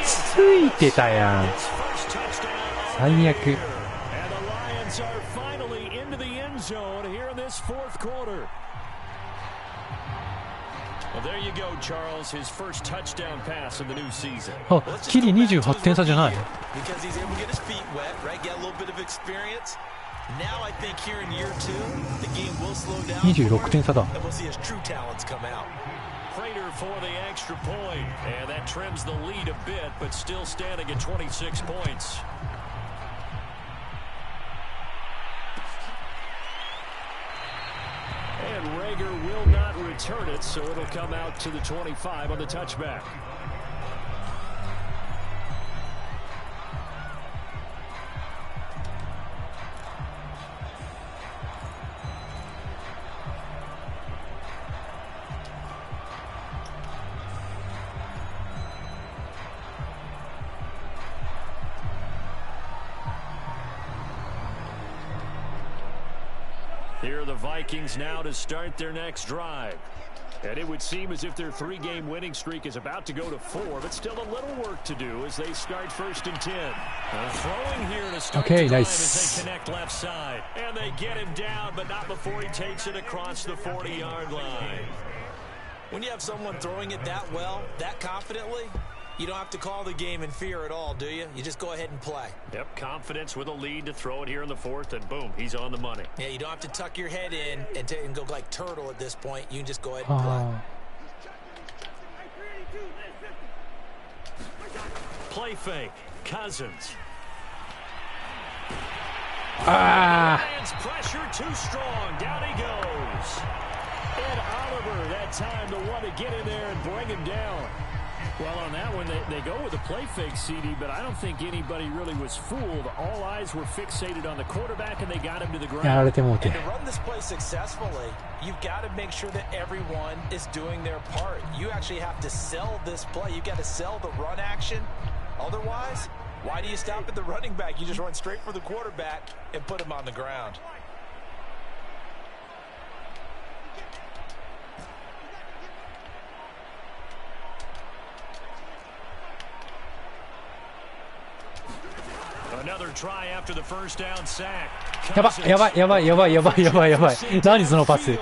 ついてたやん。最悪。And the Lions are finally into the end zone here in this fourth quarter. Well, there you go, Charles. His first touchdown pass of the new season. あ、キリ28点差じゃない。Because he's able to get his feet wet, right? Get a little bit of experience. Now I think here in year 2, the game will slow down. 26点差だ。And we'll see his true talents come out. Prater for the extra point, and that trims the lead a bit, but still standing at 26 points. And Rager will not return it, so it'll come out to the 25 on the touchback. Here are the Vikings now to start their next drive. And it would seem as if their 3-game winning streak is about to go to 4, but still a little work to do as they start 1st and 10. Throwing here to start the drive as they connect left side. And they get him down, but not before he takes it across the 40-yard line. When you have someone throwing it that well, that confidently, you don't have to call the game in fear at all, do you? You just go ahead and play. Yep, confidence with a lead to throw it here in the 4th, and boom, he's on the money. Yeah, you don't have to tuck your head in and go like turtle at this point. You can just go ahead and play. Play fake, Cousins. Lions pressure too strong. Down he goes. And Oliver, that time to want to get in there and bring him down. Well, on that one, they go with a play fake, CD, but I don't think anybody really was fooled. All eyes were fixated on the quarterback, and they got him to the ground. And to run this play successfully, you've got to make sure that everyone is doing their part. You actually have to sell this play. You've got to sell the run action. Otherwise, why do you stop at the running back? You just run straight for the quarterback and put him on the ground. Another try after the first down sack. やばい。何そのパス。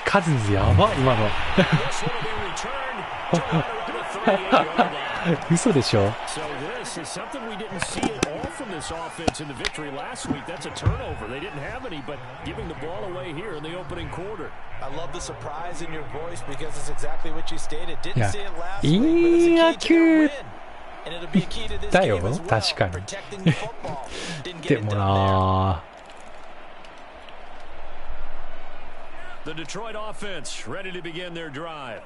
カズンズやば、今の。嘘でしょ。 So this is something we didn't see at all from this offense in the victory last week. That's a turnover. They didn't have any, but giving the ball away here in the opening quarter. I love the surprise in your voice because it's exactly what you stated. Didn't see it last week, but it's a key to their win. And it'll be a key to this game as well. 確かに。 Protecting the football. Didn't get で it も done な The Detroit offense ready to begin their drive.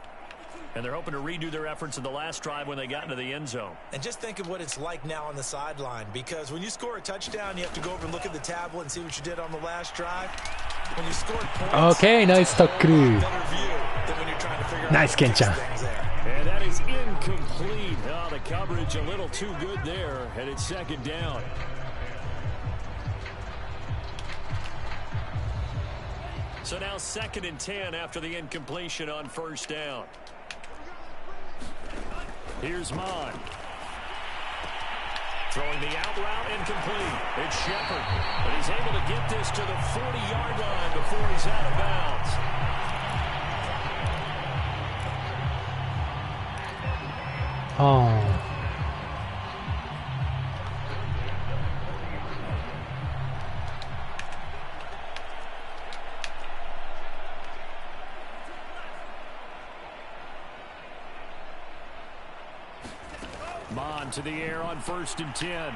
And they're hoping to redo their efforts in the last drive when they got into the end zone. And just think of what it's like now on the sideline, because when you score a touchdown, you have to go over and look at the tablet and see what you did on the last drive. When you scored points, Okay, nice tackle. better view than when you're trying to figure out Nice, how to fix Ken-chan. things there. And that is incomplete. Oh, the coverage a little too good there, and it's 2nd down. So now 2nd and 10 after the incompletion on 1st down. Here's Mon. Throwing the out route incomplete. It's Shepard. But he's able to get this to the 40-yard line before he's out of bounds. Oh. Mon to the air on 1st and 10.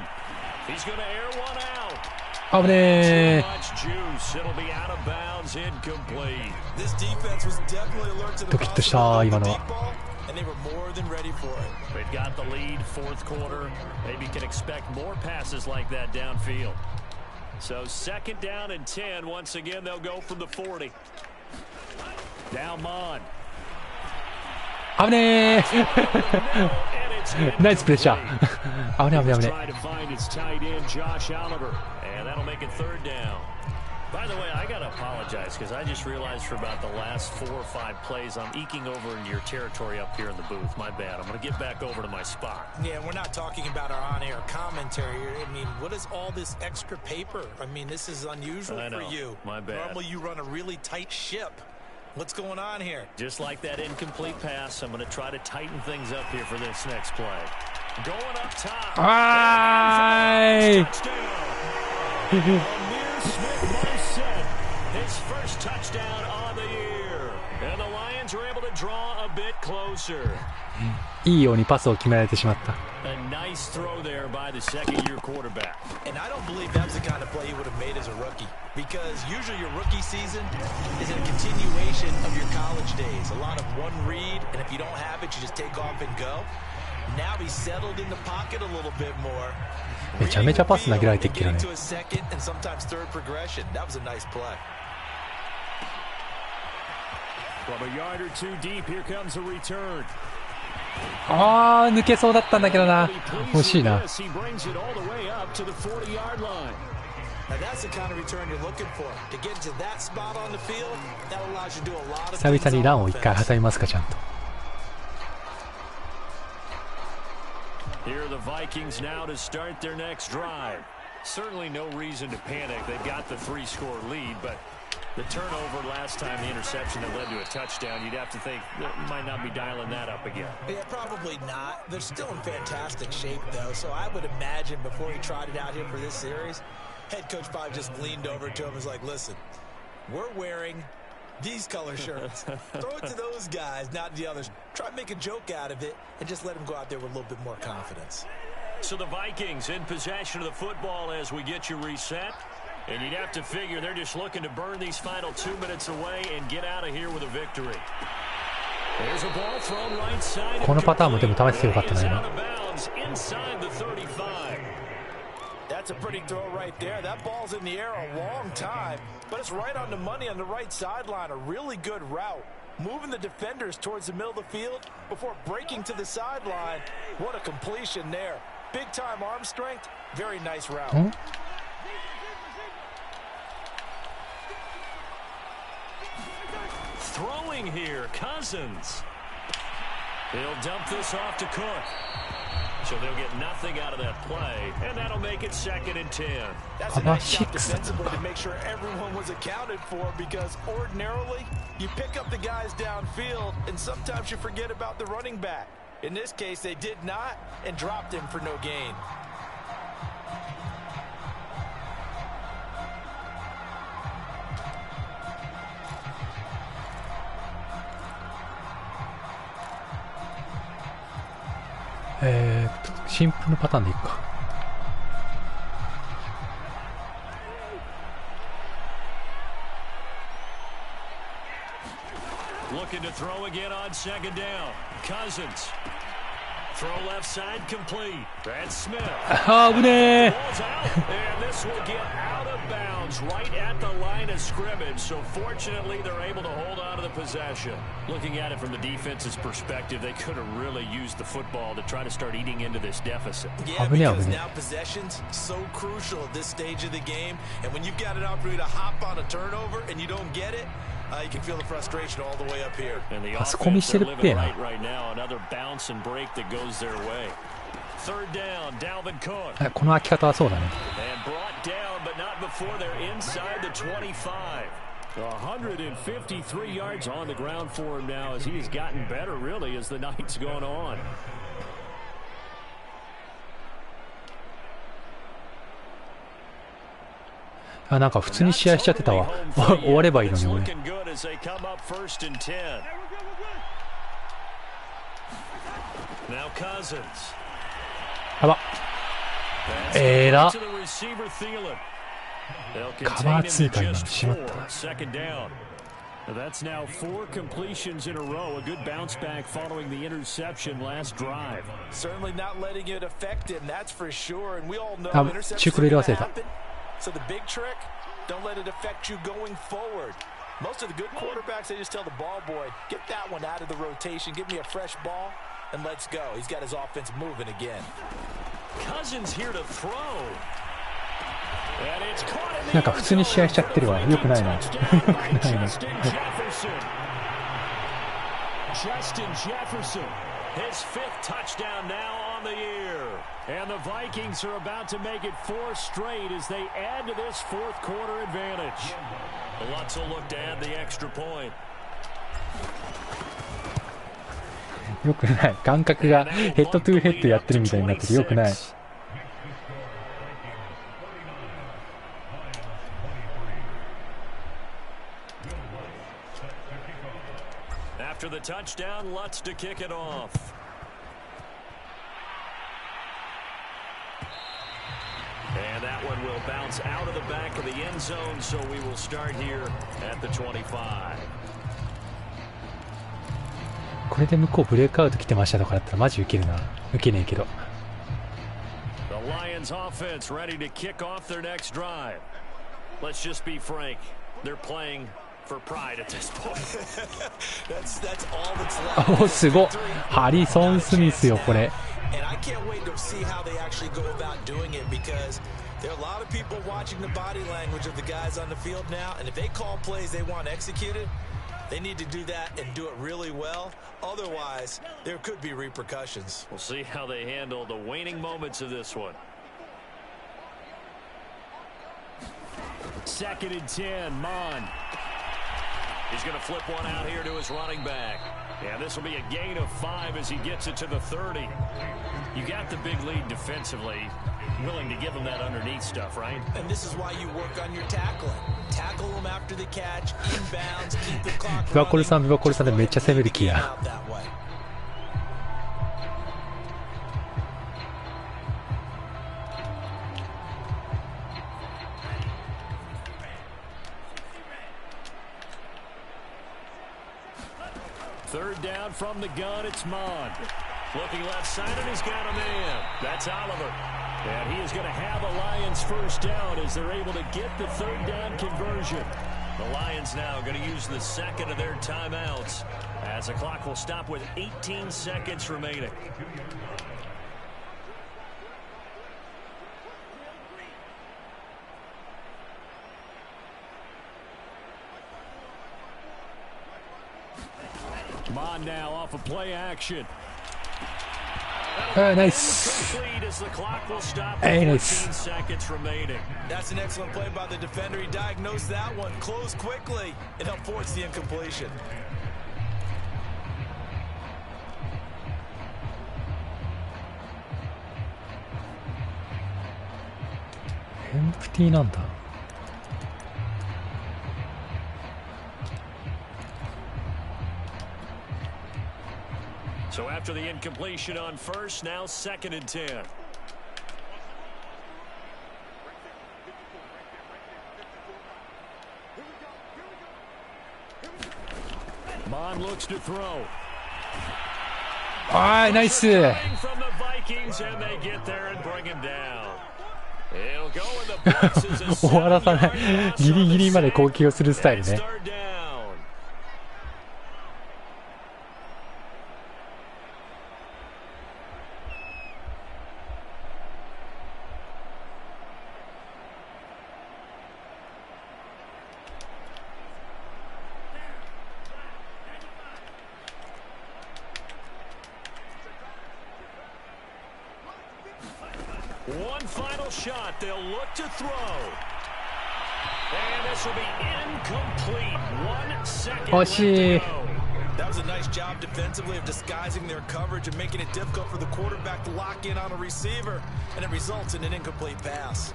He's going to air one out. 危ね Too much juice. It'll be out of bounds, incomplete. This defense was definitely alert to the ドキッとした今のは。 and they were more than ready for it. They've got the lead, 4th quarter. Maybe can expect more passes like that downfield. So 2nd down and 10. Once again, they'll go from the 40. Now Mon. 危ね And it's ナイスプレッシャー。危ね危ね危ね。 trying to find his tight end, Josh Oliver. And that'll make it 3rd down. By the way, I got to apologize because I just realized for about the last 4 or 5 plays, I'm eking over into your territory up here in the booth. My bad. I'm going to get back over to my spot. Yeah, we're not talking about our on-air commentary here. I mean, what is all this extra paper? I mean, this is unusual I know. for you. My bad. Normally you run a really tight ship. What's going on here? Just like that incomplete pass, I'm going to try to tighten things up here for this next play. Going up top. はい。 Amir Smith-Marset, his first touchdown on the year. And the Lions are able to draw a bit closer. いいようにパスを決められてしまった。 A nice throw there by the second-year quarterback. And I don't believe that's the kind of play he would have made as a rookie. Because usually your rookie season is a continuation of your college days. A lot of one read, and if you don't have it, you just take off and go. Now he's settled in the pocket a little bit more. めちゃめちゃパス投げられてきるね。 To a second and sometimes third progression. That was a nice play. From a yard or two deep, here comes a return. ああ、抜けそうだったんだけどな。惜しいな。 He brings it all the way up to the 40-yard line. Now that's the kind of return you're looking for. To get to that spot on the field, that allows you to do a lot of 久 things 々に on ランを一回 offense. 挟みますか、ちゃんと。 Here are the Vikings now to start their next drive. Certainly no reason to panic. They've got the 3-score lead, but the turnover last time, the interception that led to a touchdown, you'd have to think that might not be dialing that up again. Yeah, probably not. They're still in fantastic shape, though, so I would imagine before he trotted out here for this series, head coach probably just leaned over to him and was like, listen, we're wearing these color shirts. Throw it to those guys, not the others. Try to make a joke out of it and just let him go out there with a little bit more confidence. So the Vikings in possession of the football as we get you reset. And you'd have to figure they're just looking to burn these final 2 minutes away and get out of here with a victory. There's a ball thrown right side. このパターンもでも試してよかったな今。 Inside the 35. That's a pretty throw right there. That ball's in the air a long time, but it's right on the money on the right sideline. A really good route. Moving the defenders towards the middle of the field before breaking to the sideline. What a completion there. Big time arm strength. Very nice route. Throwing here, Cousins. He'll dump this off to Cook. So they'll get nothing out of that play, and that'll make it 2nd and 10. That's a nice job defensively to make sure everyone was accounted for, because ordinarily you pick up the guys downfield and sometimes you forget about the running back. In this case, they did not and dropped him for no gain. .シンプルなパターンでいくか。 Looking to throw again on 2nd down. Cousins. Throw left side complete. That's Smith. あー、危ねー。 Ball's out, and this will get out of bounds right at the line of scrimmage. So fortunately, they're able to hold on to the possession. Looking at it from the defense's perspective, they could have really used the football to try to start eating into this deficit. Yeah, because now possession's so crucial at this stage of the game. And when you've got an opportunity to hop on a turnover and you don't get it, you can feel the frustration all the way up here. And the offense they're living right now, another bounce and break that goes their way. 3rd down, Dalvin Cook. この開き方はそうだね。 And brought down, but not before they're inside the 25. 153 yards on the ground for him now as he has gotten better, really, as the night's gone on. あ、なんか普通に試合しちゃってたわ。終わればいいのに俺。 Now Cousins. やば。えら。 To the receiver Thielen. They'll カバー contain 通 him 過 to 今 just しまっ 4. た。 Second down. That's now 4 completions in a row. A good bounce back following the interception last drive. Certainly not letting it affect him, that's for sure. And we all know あ、 interceptions 中古入れ are 忘れ gonna た。 happen. So the big trick, don't let it affect you going forward. Most of the good quarterbacks, they just tell the ball boy, get that one out of the rotation, give me a fresh ball, and let's go. He's got his offense moving again. Cousins here to throw. And it's caught in the なんか普通に試合しちゃってるわ。よくないな。よくないな。 Justin Jefferson, his 5th touchdown now on the year. And the Vikings are about to make it 4 straight as they add to this 4th quarter advantage. Lutz will look to add the extra point. よくない。感覚がヘッドトゥーヘッドやってるみたいになっててよくない。After the touchdown, Lutz to kick it off. And that one will bounce out of the back of the end zone, so we will start here at the 25. これで向こうブレイクアウト来てましたとかだったらマジウケるな。ウケねえけど。The Lions offense ready to kick off their next drive. Let's just be frank. They're playing for pride at this point. that's all that's left. お、すごっ。ハリソン・スミスよ、これ。 And I can't wait to see how they actually go about doing it because there are a lot of people watching the body language of the guys on the field now, and if they call plays they want executed, they need to do that and do it really well. Otherwise, there could be repercussions. We'll see how they handle the waning moments of this one. 2nd and 10, Mon. He's going to flip one out here to his running back. And this will be a gain of 5 as he gets it to the 30. You got the big lead defensively. Willing to give him that underneath stuff, right? And this is why you work on your tackling. Tackle them after the catch, inbounds, keep the clock running. ビバコルさん、ビバコルさんでめっちゃ攻める気や。Third down from the gun, it's Mon. Looking left side, and he's got a man. That's Oliver. And he is going to have a Lions first down as they're able to get the 3rd down conversion. The Lions now going to use the 2nd of their timeouts as the clock will stop with 18 seconds remaining. Mon now off of play action. Nice. Hey, nice. Seconds remaining. That's an excellent play by the defender. He diagnosed that one, closed quickly, and helped force the incompletion. Empty なんだ。So after the incompletion on first, now 2nd and 10. Mon looks to throw. あー、ナイス。 From the Vikings, and they get there and bring him down. He'll go in the boxes as 終わらさない。ギリギリまで攻撃をするスタイルね。One final shot. They'll look to throw. And this will be incomplete. 1 second left to go. That was a nice job defensively of disguising their coverage and making it difficult for the quarterback to lock in on a receiver. And it results in an incomplete pass.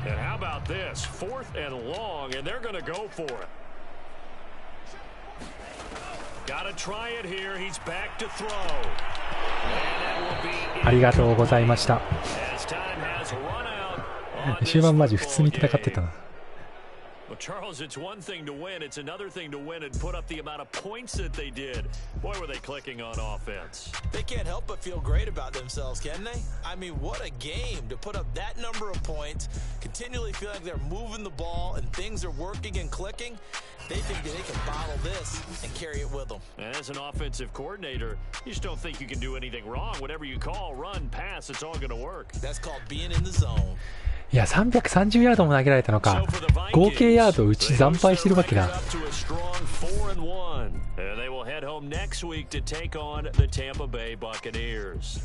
And how about this? 4th and long, and they're going to go for it. Got to try it here. He's back to throw. ありがとうございました。 as time has run out on 終 this 盤マジ普通に football 戦ってた game. な。 Well, Charles, it's one thing to win. It's another thing to win and put up the amount of points that they did. Boy, were they clicking on offense. They can't help but feel great about themselves, can they? I mean, what a game to put up that number of points, continually feel like they're moving the ball and things are working and clicking. They think that they can bottle this and carry it with them. And as an offensive coordinator, you just don't think you can do anything wrong. Whatever you call, run, pass, it's all going to work. That's called being in the zone. いや、330ヤードも投げられたのか。合計ヤードうち惨敗してるわけだ。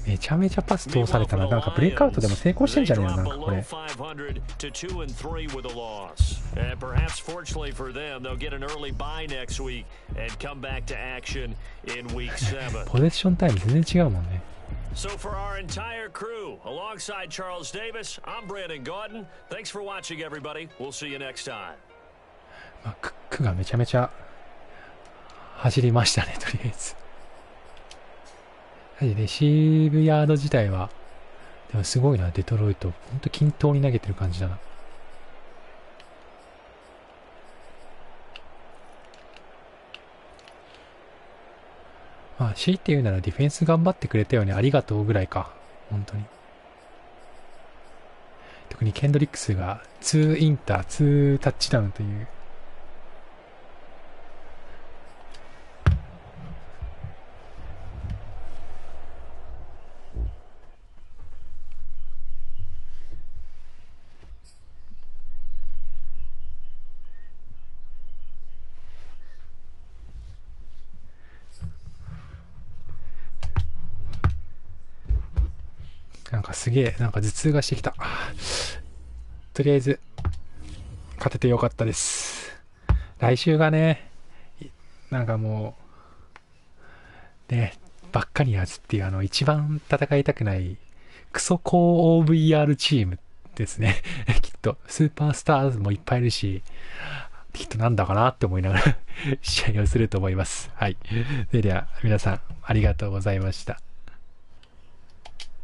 めちゃめちゃパス通されたな。なんかブレイクアウトでも成功してんじゃねえの、なんかこれ。ポゼッションタイム全然違うもんね。So for our entire crew, alongside Charles Davis, I'm Brandon Gordon. Thanks for watching, everybody. We'll see you next time. まあ、クックがめちゃめちゃ走りましたね、とりあえず。レシーブヤード自体は、でもすごいな、デトロイト。ほんと均等に投げてる感じだな。まあ、強いて言うならディフェンス頑張ってくれたよね、ありがとうぐらいか。本当に。特にケンドリックスが2インター、2タッチダウンという。なんかすげえ、なんか頭痛がしてきた。とりあえず、勝ててよかったです。来週がね、なんかもう、ね、ばっかりやつっていう一番戦いたくないクソ高 OVR チームですね。きっと、スーパースターズもいっぱいいるし、きっとなんだかなって思いながら試合をすると思います。はい。それでは皆さんありがとうございました。